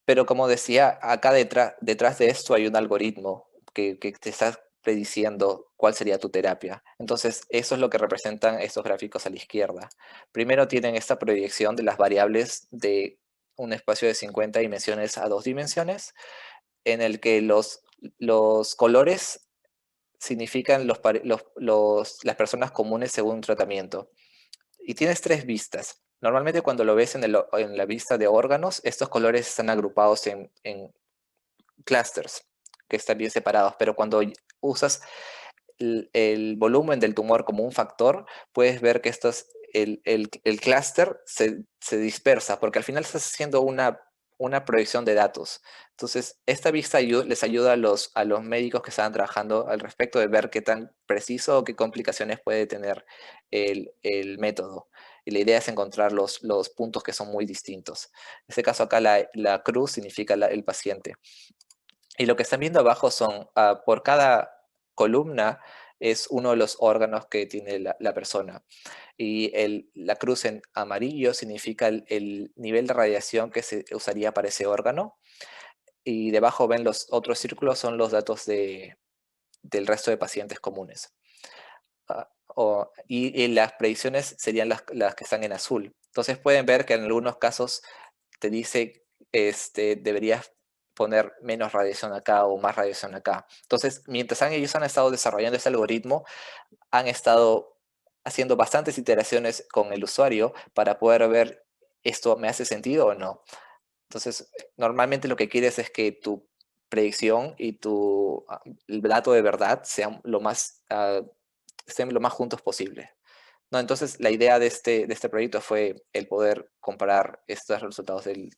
Pero como decía, acá detrás de esto hay un algoritmo que te está prediciendo cuál sería tu terapia. Entonces, eso es lo que representan estos gráficos a la izquierda. Primero tienen esta proyección de las variables de un espacio de 50 dimensiones a 2 dimensiones, en el que los colores significan las personas comunes según un tratamiento. Y tienes 3 vistas. Normalmente cuando lo ves en la vista de órganos, estos colores están agrupados en clusters, que están bien separados, pero cuando usas el volumen del tumor como un factor, puedes ver que el clúster se dispersa, porque al final estás haciendo una proyección de datos. Entonces, esta vista les ayuda a los médicos que están trabajando al respecto de ver qué tan preciso o qué complicaciones puede tener el método. Y la idea es encontrar los puntos que son muy distintos. En este caso acá la cruz significa el paciente. Y lo que están viendo abajo son, por cada columna es uno de los órganos que tiene la persona. Y la cruz en amarillo significa el nivel de radiación que se usaría para ese órgano. Y debajo ven los otros círculos, son los datos del resto de pacientes comunes. y las predicciones serían las que están en azul. Entonces pueden ver que en algunos casos te dice, deberías poner menos radiación acá o más radiación acá. Entonces, mientras ellos han estado desarrollando ese algoritmo, han estado haciendo bastantes iteraciones con el usuario para poder ver esto me hace sentido o no. Entonces, normalmente lo que quieres es que tu predicción y el dato de verdad estén lo más juntos posible. No, entonces la idea de este proyecto fue el poder comparar estos resultados de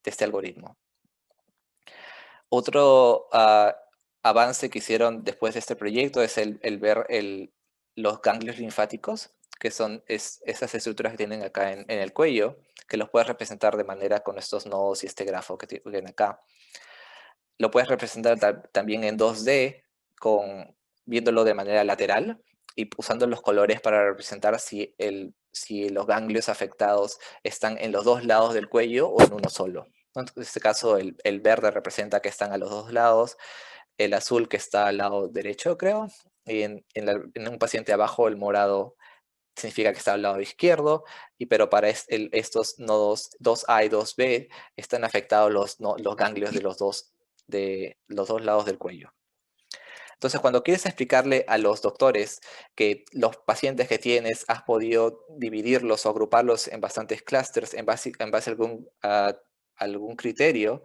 este algoritmo. Otro avance que hicieron después de este proyecto es el ver los ganglios linfáticos, que son esas estructuras que tienen acá en el cuello, que los puedes representar de manera con estos nodos y este grafo que tienen acá. Lo puedes representar también en 2D, viéndolo de manera lateral y usando los colores para representar si los ganglios afectados están en los dos lados del cuello o en uno solo. En este caso, el verde representa que están a los dos lados, el azul que está al lado derecho, creo, y en un paciente abajo el morado significa que está al lado izquierdo, pero para estos nodos 2A y 2B están afectados los ganglios de los dos lados del cuello. Entonces, cuando quieres explicarle a los doctores que los pacientes que tienes has podido dividirlos o agruparlos en bastantes clústeres en base a algún criterio,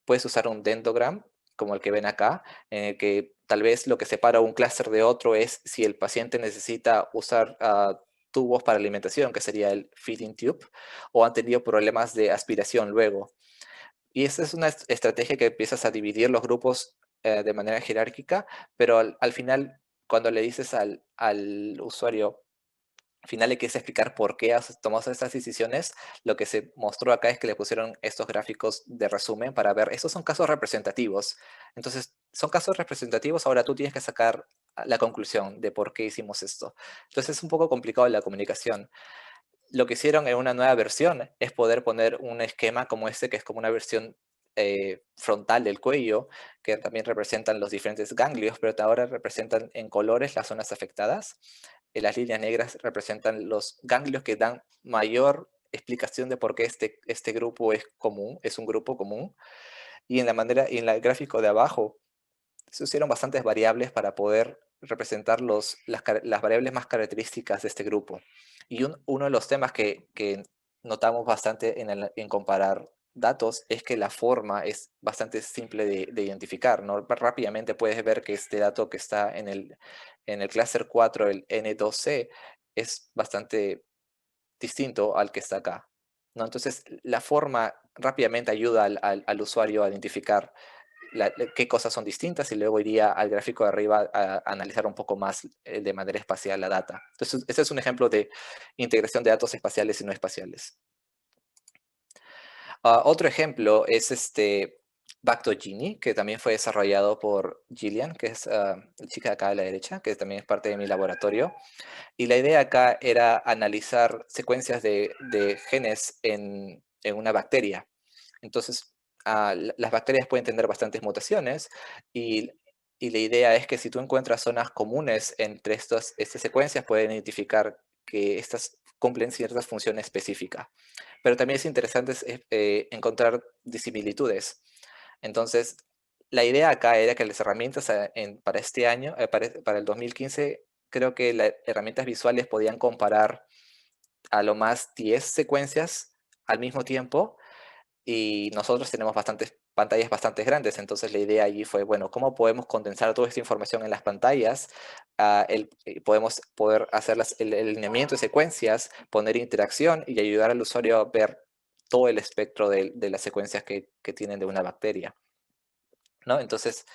puedes usar un dendrogram, como el que ven acá, en el que tal vez lo que separa un clúster de otro es si el paciente necesita usar tubos para alimentación, que sería el feeding tube, o han tenido problemas de aspiración luego. Y esa es una estrategia que empiezas a dividir los grupos de manera jerárquica, pero al final, cuando le dices al usuario, al final le quieres explicar por qué has tomado estas decisiones, lo que se mostró acá es que le pusieron estos gráficos de resumen para ver, estos son casos representativos. Entonces, son casos representativos, ahora tú tienes que sacar la conclusión de por qué hicimos esto. Entonces, es un poco complicado la comunicación. Lo que hicieron en una nueva versión es poder poner un esquema como este, que es como una versión frontal del cuello, que también representan los diferentes ganglios, pero ahora representan en colores las zonas afectadas. Las líneas negras representan los ganglios que dan mayor explicación de por qué este grupo es común, es un grupo común. Y en el gráfico de abajo se usaron bastantes variables para poder representar las variables más características de este grupo. Y uno de los temas que notamos bastante en comparar datos es que la forma es bastante simple de identificar, ¿no? Rápidamente puedes ver que este dato que está en el clúster 4, el N2C, es bastante distinto al que está acá, ¿no? Entonces, la forma rápidamente ayuda al usuario a identificar qué cosas son distintas y luego iría al gráfico de arriba a analizar un poco más de manera espacial la data. Entonces, este es un ejemplo de integración de datos espaciales y no espaciales. Otro ejemplo es Bactogenie, que también fue desarrollado por Gillian, que es la chica de acá a la derecha, que también es parte de mi laboratorio. Y la idea acá era analizar secuencias de genes en una bacteria. Entonces, las bacterias pueden tener bastantes mutaciones y, y la idea es que si tú encuentras zonas comunes entre estas secuencias, pueden identificar que estas cumplen ciertas funciones específicas. Pero también es interesante encontrar disimilitudes. Entonces, la idea acá era que las herramientas para este año, para el 2015, creo que las herramientas visuales podían comparar a lo más 10 secuencias al mismo tiempo y nosotros tenemos bastantes pantallas bastante grandes, entonces la idea allí fue, bueno, ¿cómo podemos condensar toda esta información en las pantallas? Podemos poder hacer el alineamiento de secuencias, poner interacción y ayudar al usuario a ver todo el espectro de las secuencias que tienen de una bacteria, ¿no? Entonces,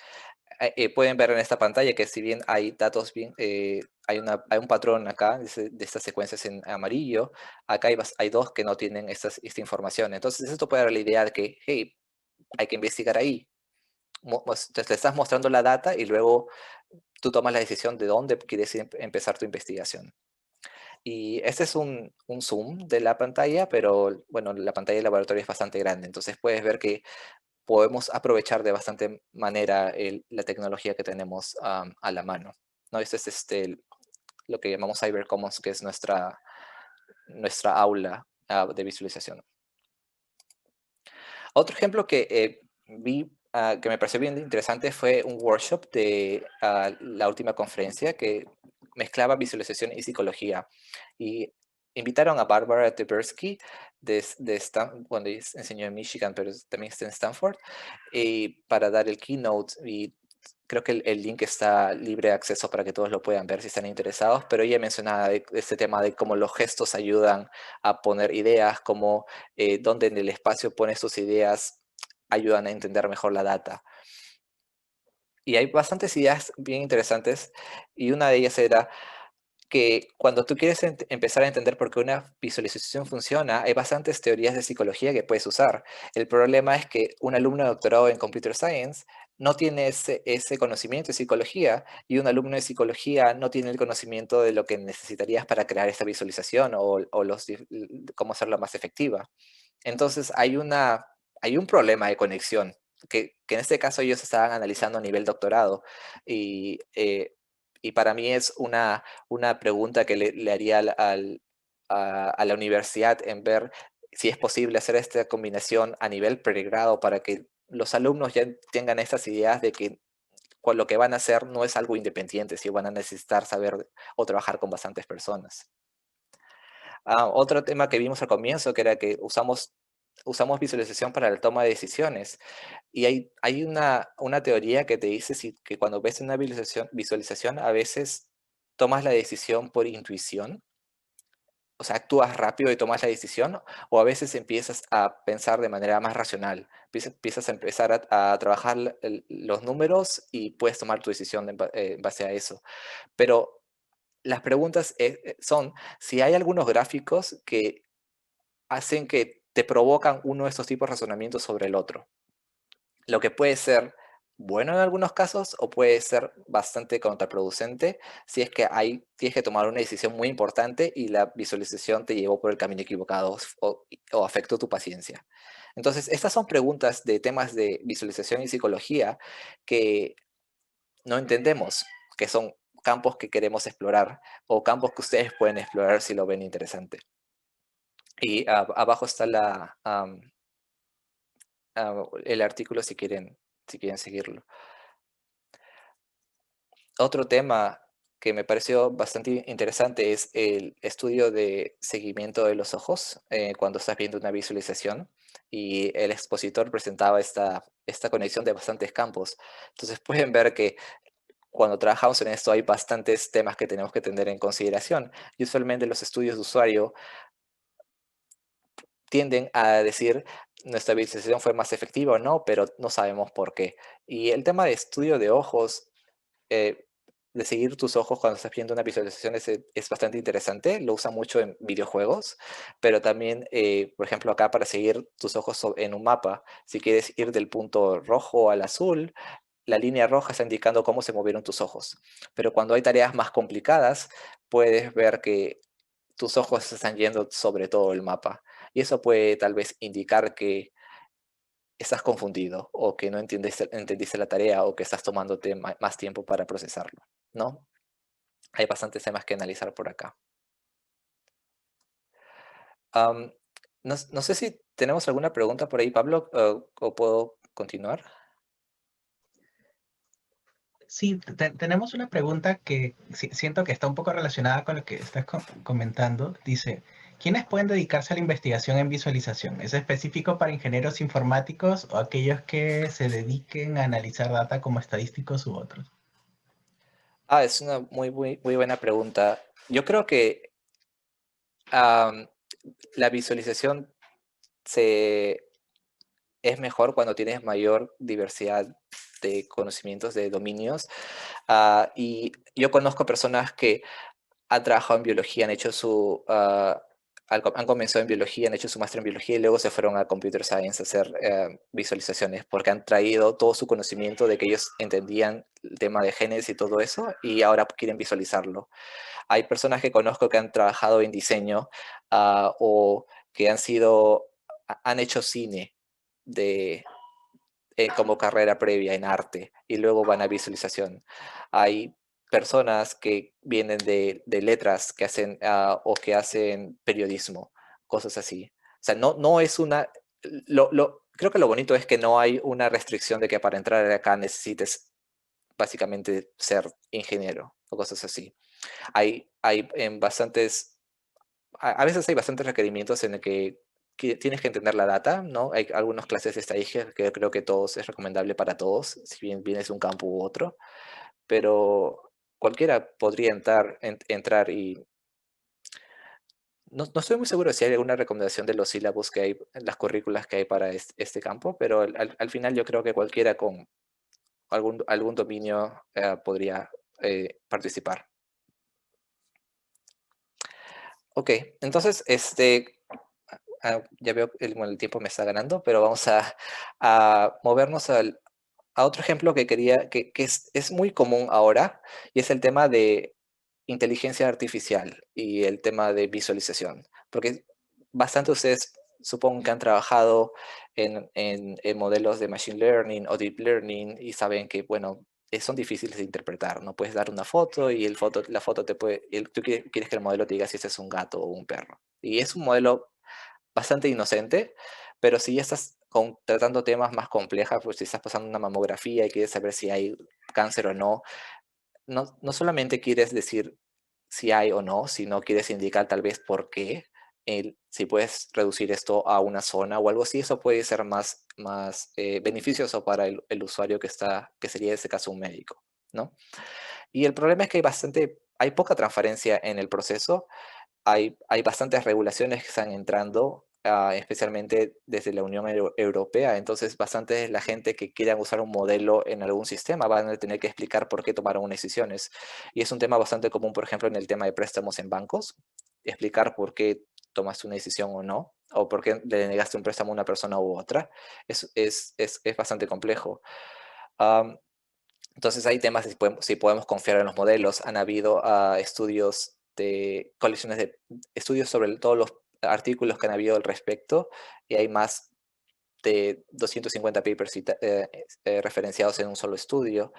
pueden ver en esta pantalla que si bien hay datos bien, hay un patrón acá de estas secuencias en amarillo, acá hay dos que no tienen esta información. Entonces esto puede dar la idea de que, hey, hay que investigar ahí. Entonces le estás mostrando la data y luego tú tomas la decisión de dónde quieres empezar tu investigación. Y este es un zoom de la pantalla, pero bueno, la pantalla del laboratorio es bastante grande, entonces puedes ver que podemos aprovechar de bastante manera la tecnología que tenemos a la mano, ¿no? Este es lo que llamamos CyberCommons, que es nuestra aula de visualización. Otro ejemplo que vi que me pareció bien interesante fue un workshop de la última conferencia que mezclaba visualización y psicología. Y invitaron a Barbara Tversky bueno, ella enseñó en Michigan, pero también está en Stanford, y para dar el keynote. Y creo que el link está libre de acceso para que todos lo puedan ver si están interesados, pero ella mencionaba este tema de cómo los gestos ayudan a poner ideas, cómo donde en el espacio pones tus ideas ayudan a entender mejor la data. Y hay bastantes ideas bien interesantes y una de ellas era que cuando tú quieres empezar a entender por qué una visualización funciona, hay bastantes teorías de psicología que puedes usar. El problema es que un alumno de doctorado en Computer Science no tiene ese conocimiento de psicología y un alumno de psicología no tiene el conocimiento de lo que necesitarías para crear esta visualización o cómo hacerla más efectiva. Entonces hay un problema de conexión que en este caso ellos estaban analizando a nivel doctorado y para mí es una pregunta que le haría a la universidad en ver si es posible hacer esta combinación a nivel pregrado para que los alumnos ya tengan estas ideas de que lo que van a hacer no es algo independiente, si van a necesitar saber o trabajar con bastantes personas. Otro tema que vimos al comienzo, que era que usamos visualización para la toma de decisiones. Y hay una teoría que te dice que cuando ves una visualización, a veces tomas la decisión por intuición, o sea, actúas rápido y tomas la decisión, o a veces empiezas a pensar de manera más racional, empiezas a empezar a trabajar los números y puedes tomar tu decisión en base a eso. Pero las preguntas son si hay algunos gráficos que hacen que te provocan uno de estos tipos de razonamientos sobre el otro. Lo que puede ser bueno en algunos casos o puede ser bastante contraproducente si es que tienes que tomar una decisión muy importante y la visualización te llevó por el camino equivocado o afectó tu paciencia. Entonces, estas son preguntas de temas de visualización y psicología que no entendemos, que son campos que queremos explorar o campos que ustedes pueden explorar si lo ven interesante. Y abajo está el artículo si quieren seguirlo. Otro tema que me pareció bastante interesante es el estudio de seguimiento de los ojos cuando estás viendo una visualización y el expositor presentaba esta conexión de bastantes campos. Entonces pueden ver que cuando trabajamos en esto hay bastantes temas que tenemos que tener en consideración y usualmente los estudios de usuario tienden a decir nuestra visualización fue más efectiva o no, pero no sabemos por qué. Y el tema de estudio de ojos, eh, de seguir tus ojos cuando estás viendo una visualización es bastante interesante, lo usa mucho en videojuegos, pero también, por ejemplo, acá para seguir tus ojos en un mapa, si quieres ir del punto rojo al azul, la línea roja está indicando cómo se movieron tus ojos. Pero cuando hay tareas más complicadas, puedes ver que tus ojos están yendo sobre todo el mapa. Y eso puede tal vez indicar que estás confundido o que no entendiste la tarea o que estás tomándote más tiempo para procesarlo, ¿no? Hay bastantes temas que analizar por acá. No sé si tenemos alguna pregunta por ahí, Pablo, o puedo continuar. Sí, tenemos una pregunta que siento que está un poco relacionada con lo que estás comentando. Dice, ¿quiénes pueden dedicarse a la investigación en visualización? ¿Es específico para ingenieros informáticos o aquellos que se dediquen a analizar data como estadísticos u otros? Es una muy buena pregunta. Yo creo que am, la visualización es mejor cuando tienes mayor diversidad de conocimientos, de dominios. Y yo conozco personas que han trabajado en biología, han comenzado en biología, han hecho su máster en biología y luego se fueron a Computer Science a hacer visualizaciones porque han traído todo su conocimiento de que ellos entendían el tema de genes y todo eso y ahora quieren visualizarlo. Hay personas que conozco que han trabajado en diseño o que han hecho cine de, como carrera previa en arte y luego van a visualización. Hay personas que vienen de letras, que hacen o que hacen periodismo, cosas así. O sea, no es una... creo que lo bonito es que no hay una restricción de que para entrar acá necesites básicamente ser ingeniero o cosas así. Hay en bastantes, a veces hay bastantes requerimientos en el que tienes que entender la data, ¿no? Hay algunas clases de estadística que creo que todos es recomendable para todos, si bien vienes de un campo u otro, pero cualquiera podría entrar y no estoy muy seguro si hay alguna recomendación de los sílabos que hay, las currículas que hay para este campo, pero al final yo creo que cualquiera con algún dominio podría participar. Ok, entonces, ya veo que el tiempo me está ganando, pero vamos a movernos a otro ejemplo que quería, que es muy común ahora, y es el tema de inteligencia artificial y el tema de visualización. Porque bastante ustedes supongo que han trabajado en modelos de machine learning o deep learning y saben que, bueno, son difíciles de interpretar. No puedes dar una foto y la foto te puede, tú quieres que el modelo te diga si ese es un gato o un perro. Y es un modelo bastante inocente, pero si ya estás tratando temas más complejos, pues si estás pasando una mamografía y quieres saber si hay cáncer o no, no solamente quieres decir si hay o no, sino quieres indicar tal vez por qué, si puedes reducir esto a una zona o algo así, eso puede ser más beneficioso para el usuario que sería en este caso un médico, ¿no? Y el problema es que hay poca transparencia en el proceso, hay bastantes regulaciones que están entrando, especialmente desde la Unión Europea. Entonces, bastante de la gente que quiera usar un modelo en algún sistema van a tener que explicar por qué tomaron unas decisiones. Y es un tema bastante común, por ejemplo, en el tema de préstamos en bancos, explicar por qué tomaste una decisión o no, o por qué le negaste un préstamo a una persona u otra. Es bastante complejo. Am, entonces hay temas de si podemos confiar en los modelos. Han habido estudios de colecciones de estudios sobre todos los artículos que han habido al respecto y hay más de 250 papers referenciados en un solo estudio.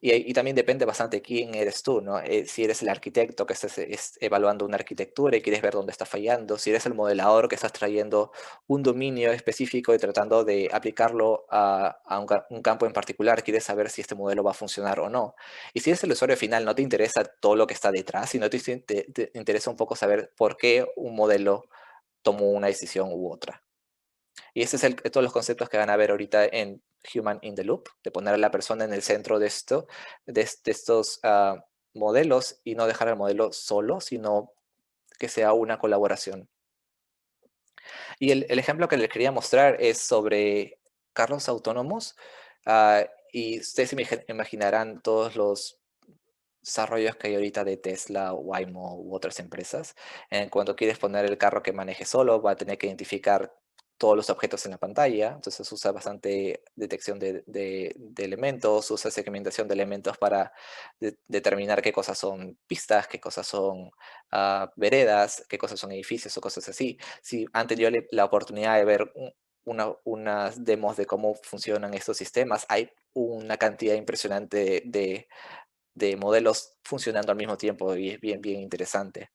Y también depende bastante de quién eres tú, ¿no? Si eres el arquitecto que estás evaluando una arquitectura y quieres ver dónde está fallando, si eres el modelador que estás trayendo un dominio específico y tratando de aplicarlo a un campo en particular, quieres saber si este modelo va a funcionar o no. Y si eres el usuario final, no te interesa todo lo que está detrás, sino te interesa un poco saber por qué un modelo tomó una decisión u otra. Y ese es todos los conceptos que van a ver ahorita en Human in the Loop, de poner a la persona en el centro de estos modelos y no dejar al modelo solo, sino que sea una colaboración. Y el ejemplo que les quería mostrar es sobre carros autónomos. Y ustedes se imaginarán todos los desarrollos que hay ahorita de Tesla, Waymo u otras empresas. Cuando quieres poner el carro que maneje solo, va a tener que identificar todos los objetos en la pantalla. Entonces usa bastante detección de elementos, usa segmentación de elementos para determinar qué cosas son pistas, qué cosas son veredas, qué cosas son edificios o cosas así. Si han tenido la oportunidad de ver unas demos de cómo funcionan estos sistemas, hay una cantidad impresionante de modelos funcionando al mismo tiempo y es bien interesante.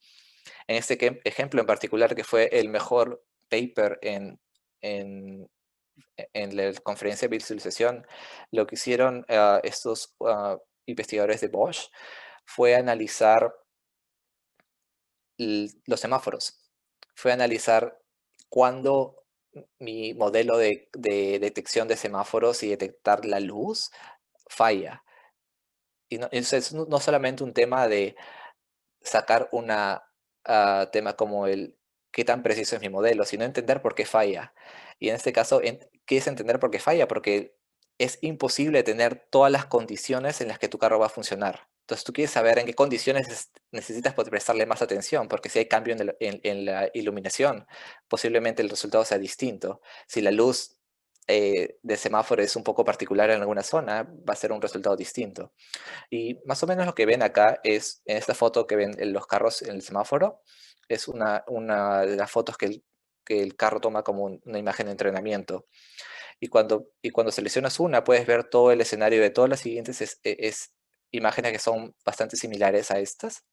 En este ejemplo en particular, que fue el mejor paper en, en la conferencia de visualización, lo que hicieron estos investigadores de Bosch fue analizar los semáforos, fue analizar cuándo mi modelo de detección de semáforos y detectar la luz falla. Y no, es no solamente un tema de sacar una tema como el qué tan preciso es mi modelo, sino entender por qué falla. Y en este caso, ¿qué es entender por qué falla? Porque es imposible tener todas las condiciones en las que tu carro va a funcionar. Entonces tú quieres saber en qué condiciones necesitas prestarle más atención, porque si hay cambio en la iluminación, posiblemente el resultado sea distinto. Si la luz de semáforo es un poco particular en alguna zona, va a ser un resultado distinto. Y más o menos lo que ven acá es, en esta foto que ven en los carros en el semáforo, es una de las fotos que el carro toma como una imagen de entrenamiento. Y cuando seleccionas una, puedes ver todo el escenario de todas las siguientes imágenes que son bastante similares a estas.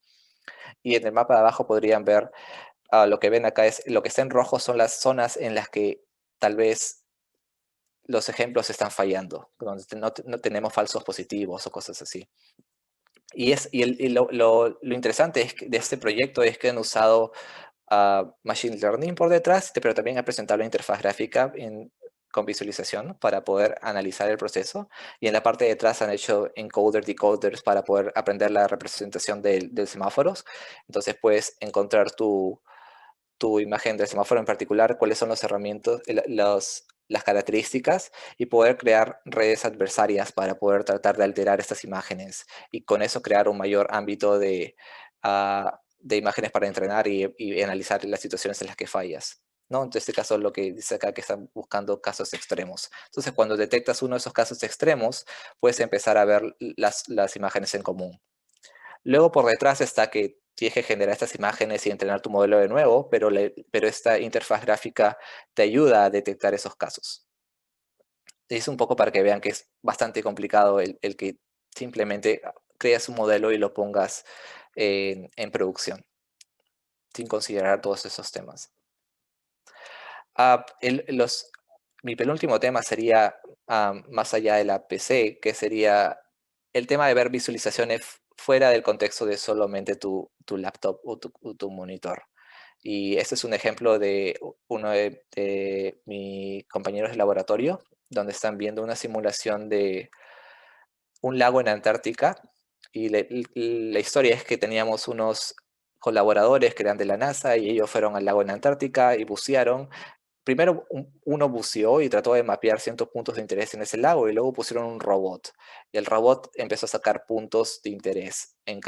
Y en el mapa de abajo podrían ver, lo que ven acá es, lo que está en rojo son las zonas en las que tal vez los ejemplos están fallando, donde no tenemos falsos positivos o cosas así. Lo interesante de este proyecto es que han usado Machine Learning por detrás, pero también ha presentado la interfaz gráfica con visualización para poder analizar el proceso. Y en la parte de atrás han hecho encoder, decoders para poder aprender la representación de semáforos. Entonces puedes encontrar tu imagen del semáforo en particular, cuáles son las herramientas, las características y poder crear redes adversarias para poder tratar de alterar estas imágenes y con eso crear un mayor ámbito de imágenes para entrenar y analizar las situaciones en las que fallas. ¿No? En este caso lo que dice acá que están buscando casos extremos. Entonces cuando detectas uno de esos casos extremos, puedes empezar a ver las imágenes en común. Luego por detrás está que tienes que generar estas imágenes y entrenar tu modelo de nuevo, pero esta interfaz gráfica te ayuda a detectar esos casos. Es un poco para que vean que es bastante complicado el que simplemente creas un modelo y lo pongas en producción, sin considerar todos esos temas. Ah, mi penúltimo tema sería, más allá de la PC, que sería el tema de ver visualizaciones fuera del contexto de solamente tu laptop o tu monitor. Y este es un ejemplo de uno de mis compañeros de laboratorio, donde están viendo una simulación de un lago en Antártica. Y la historia es que teníamos unos colaboradores que eran de la NASA y ellos fueron al lago en Antártica y bucearon. Primero uno buceó y trató de mapear ciertos puntos de interés en ese lago y luego pusieron un robot. Y el robot empezó a sacar puntos de interés en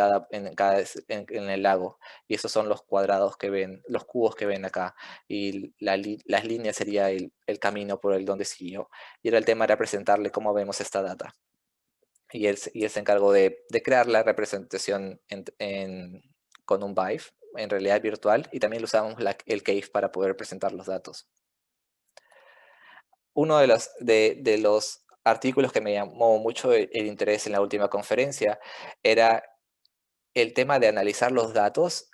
el lago. Y esos son los cuadrados que ven, los cubos que ven acá. Y las líneas sería el camino por el donde siguió. Y era el tema era presentarle cómo vemos esta data. Y él se encargó de crear la representación con un Vive en realidad virtual y también usamos el Cave para poder presentar los datos. Uno de los artículos que me llamó mucho el interés en la última conferencia era el tema de analizar los datos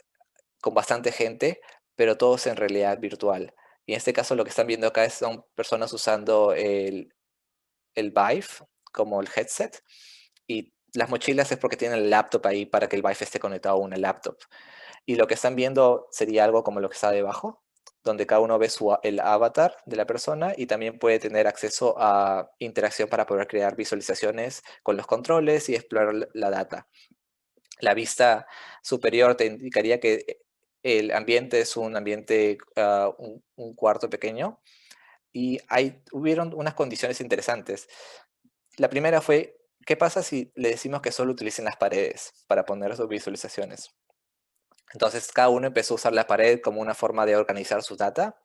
con bastante gente, pero todos en realidad virtual. Y en este caso lo que están viendo acá son personas usando el Vive como el headset y las mochilas es porque tienen el laptop ahí para que el Vive esté conectado a una laptop. Y lo que están viendo sería algo como lo que está debajo, donde cada uno ve el avatar de la persona y también puede tener acceso a interacción para poder crear visualizaciones con los controles y explorar la data. La vista superior te indicaría que el ambiente es un ambiente, un cuarto pequeño, y hubieron unas condiciones interesantes. La primera fue, ¿qué pasa si le decimos que solo utilicen las paredes para poner sus visualizaciones? Entonces cada uno empezó a usar la pared como una forma de organizar su data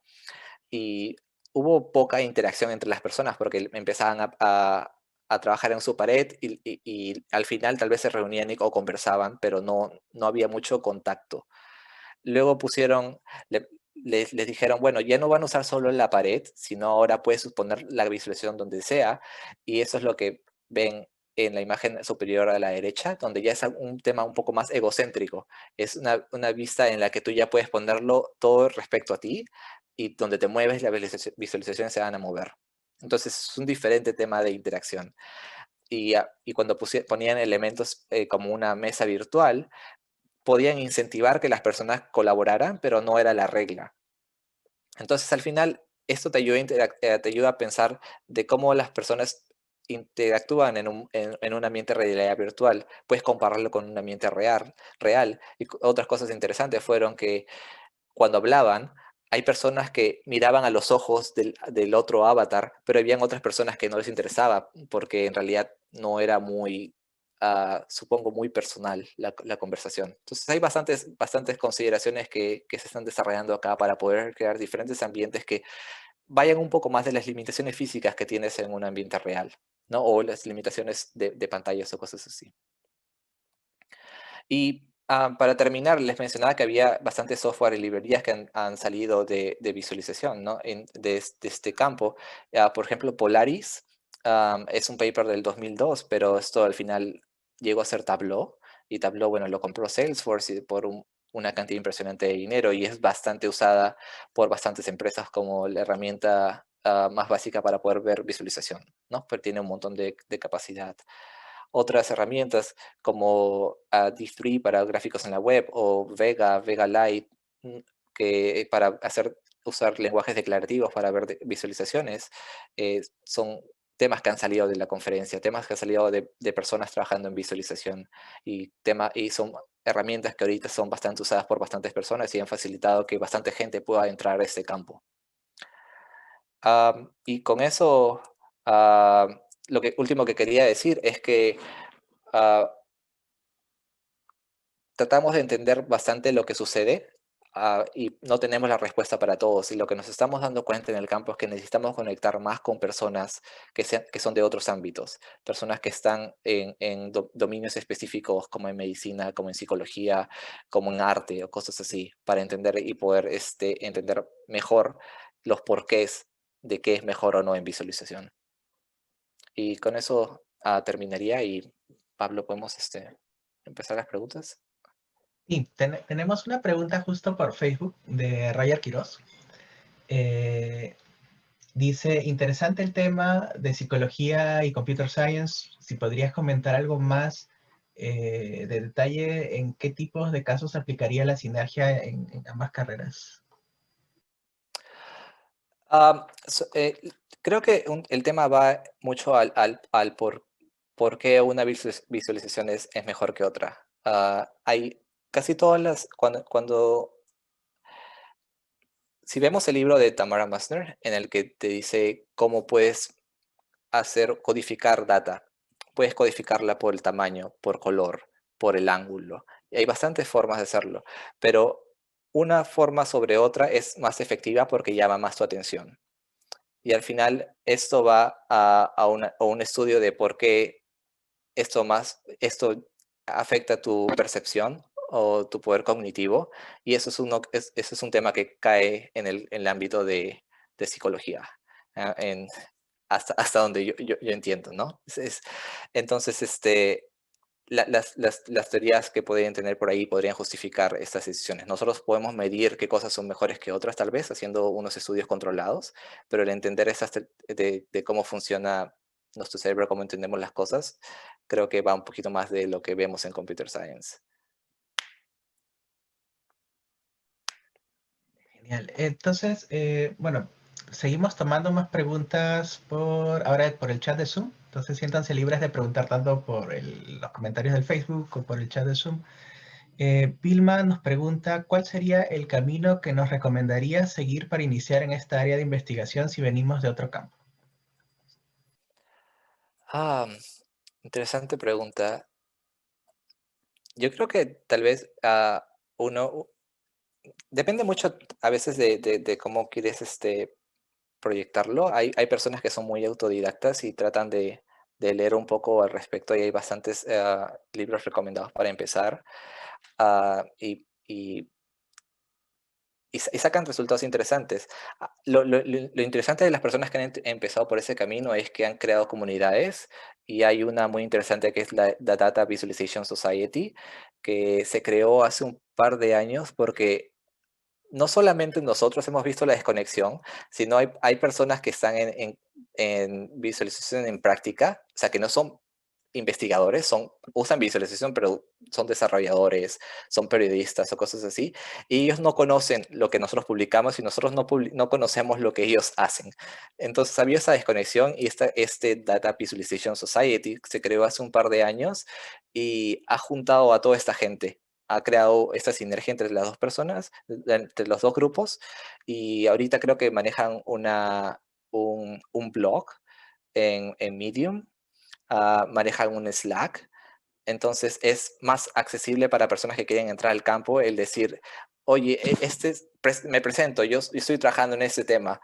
y hubo poca interacción entre las personas porque empezaban a trabajar en su pared y al final tal vez se reunían o conversaban, pero no había mucho contacto. Luego les dijeron, bueno, ya no van a usar solo la pared, sino ahora puedes poner la visualización donde sea, y eso es lo que ven en la imagen superior a la derecha, donde ya es un tema un poco más egocéntrico. Es una vista en la que tú ya puedes ponerlo todo respecto a ti, y donde te mueves, las visualizaciones se van a mover. Entonces es un diferente tema de interacción. Y cuando ponían elementos como una mesa virtual, podían incentivar que las personas colaboraran, pero no era la regla. Entonces, al final, esto te ayuda a pensar de cómo las personas interactúan en un ambiente de realidad virtual. Puedes compararlo con un ambiente real. Y otras cosas interesantes fueron que cuando hablaban, hay personas que miraban a los ojos del otro avatar, pero habían otras personas que no les interesaba, porque en realidad no era muy, supongo, muy personal la conversación. Entonces hay bastantes consideraciones que se están desarrollando acá para poder crear diferentes ambientes que vayan un poco más de las limitaciones físicas que tienes en un ambiente real, ¿no? O las limitaciones de pantallas o cosas así. Y para terminar, les mencionaba que había bastante software y librerías que han salido de visualización, ¿no? De este campo. Por ejemplo, Polaris es un paper del 2002, pero esto al final llegó a ser Tableau, y Tableau, bueno, lo compró Salesforce y por una cantidad impresionante de dinero, y es bastante usada por bastantes empresas como la herramienta más básica para poder ver visualización, ¿no? Pero tiene un montón de capacidad. Otras herramientas como D3 para gráficos en la web o Vega, Vega Lite, que para usar lenguajes declarativos para ver visualizaciones, son temas que han salido de la conferencia, temas que han salido de personas trabajando en visualización y son herramientas que ahorita son bastante usadas por bastantes personas y han facilitado que bastante gente pueda entrar a este campo. Y con eso, lo último que quería decir es que ah, tratamos de entender bastante lo que sucede y no tenemos la respuesta para todos. Y lo que nos estamos dando cuenta en el campo es que necesitamos conectar más con personas que son de otros ámbitos, personas que están en dominios específicos como en medicina, como en psicología, como en arte o cosas así, para entender y poder entender mejor los porqués de qué es mejor o no en visualización. Y con eso terminaría y Pablo, ¿podemos empezar las preguntas? Y tenemos una pregunta justo por Facebook de Roger Quiroz. Dice, interesante el tema de psicología y computer science. Si podrías comentar algo más de detalle en qué tipos de casos aplicaría la sinergia en ambas carreras. Creo que el tema va mucho al por qué una visualización es mejor que otra. Hay casi todas si vemos el libro de Tamara Massner, en el que te dice cómo puedes codificar data, puedes codificarla por el tamaño, por color, por el ángulo. Y hay bastantes formas de hacerlo, pero una forma sobre otra es más efectiva porque llama más tu atención. Y al final esto va a un estudio de por qué esto afecta tu percepción o tu poder cognitivo. Y eso es un tema que cae en el ámbito de psicología, hasta donde yo entiendo, ¿no? Entonces, las teorías que podrían tener por ahí podrían justificar estas decisiones. Nosotros podemos medir qué cosas son mejores que otras, tal vez, haciendo unos estudios controlados, pero el entender de cómo funciona nuestro cerebro, cómo entendemos las cosas, creo que va un poquito más de lo que vemos en Computer Science. Genial. Entonces, bueno, seguimos tomando más preguntas ahora por el chat de Zoom. Entonces, siéntanse libres de preguntar tanto por los comentarios del Facebook o por el chat de Zoom. Vilma nos pregunta, ¿cuál sería el camino que nos recomendaría seguir para iniciar en esta área de investigación si venimos de otro campo? Ah, interesante pregunta. Yo creo que tal vez uno, depende mucho a veces de cómo quieres proyectarlo. Hay personas que son muy autodidactas y tratan de leer un poco al respecto y hay bastantes libros recomendados para empezar ah, y, y- y sacan resultados interesantes. Lo interesante de las personas que han empezado por ese camino es que han creado comunidades y hay una muy interesante que es la Data Visualization Society, que se creó hace un par de años porque no solamente nosotros hemos visto la desconexión, sino hay personas que están en visualización en práctica, o sea, que no son investigadores, usan visualización, pero son desarrolladores, son periodistas o cosas así, y ellos no conocen lo que nosotros publicamos y nosotros no conocemos lo que ellos hacen. Entonces había esa desconexión y este Data Visualization Society se creó hace un par de años y ha juntado a toda esta gente, ha creado esta sinergia entre las dos personas, entre los dos grupos, y ahorita creo que manejan un blog en Medium, manejan un Slack, entonces es más accesible para personas que quieren entrar al campo el decir, oye, me presento, yo estoy trabajando en este tema,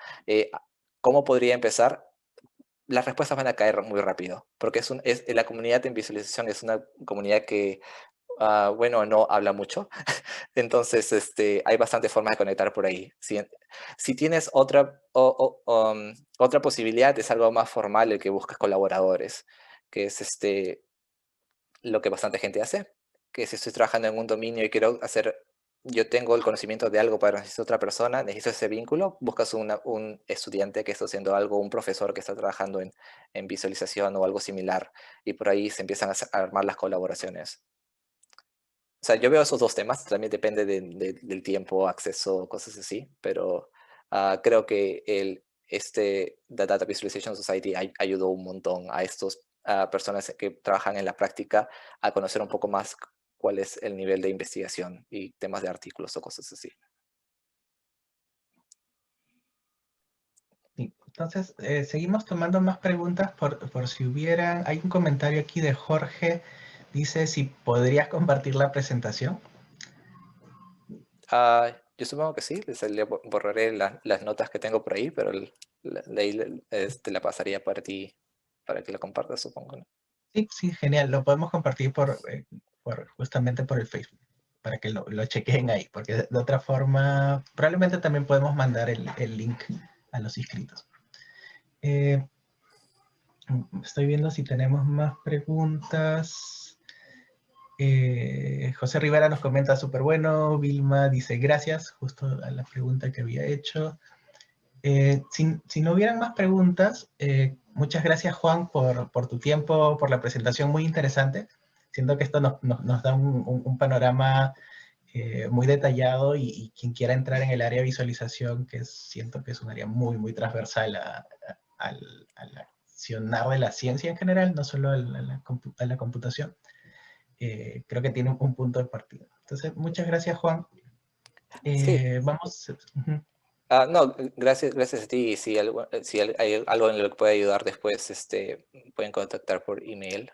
¿cómo podría empezar? Las respuestas van a caer muy rápido, porque la comunidad en visualización es una comunidad que bueno, no habla mucho. Entonces, hay bastantes formas de conectar por ahí. Si tienes otra posibilidad, es algo más formal el que buscas colaboradores, que es lo que bastante gente hace, que si estoy trabajando en un dominio y quiero hacer, yo tengo el conocimiento de algo, pero necesito otra persona, necesito ese vínculo, buscas un estudiante que está haciendo algo, un profesor que está trabajando en visualización o algo similar, y por ahí se empiezan a armar las colaboraciones. O sea, yo veo esos dos temas, también depende del tiempo, acceso, cosas así, pero creo que The Data Visualization Society ayudó un montón a estos personas que trabajan en la práctica a conocer un poco más cuál es el nivel de investigación y temas de artículos o cosas así. Sí. Entonces, seguimos tomando más preguntas por si hubieran. Hay un comentario aquí de Jorge. Dice si podrías compartir la presentación. Yo supongo que sí, borraré las notas que tengo por ahí, pero de ahí la pasaría para ti, para que la compartas, supongo, ¿no? Sí, sí, genial. Lo podemos compartir justamente por el Facebook, para que lo chequen ahí, porque de otra forma, probablemente también podemos mandar el link a los inscritos. Estoy viendo si tenemos más preguntas. José Rivera nos comenta súper bueno. Vilma dice gracias, justo a la pregunta que había hecho. Si no hubieran más preguntas, muchas gracias Juan por tu tiempo, por la presentación muy interesante. Siento que esto nos da un panorama muy detallado y quien quiera entrar en el área de visualización, siento que es un área muy, muy transversal al accionar de la ciencia en general, no solo a la computación. Creo que tiene un punto de partida. Entonces, muchas gracias Juan. Sí, Vamos. no, gracias a ti. Si hay algo en lo que pueda ayudar después, pueden contactar por email.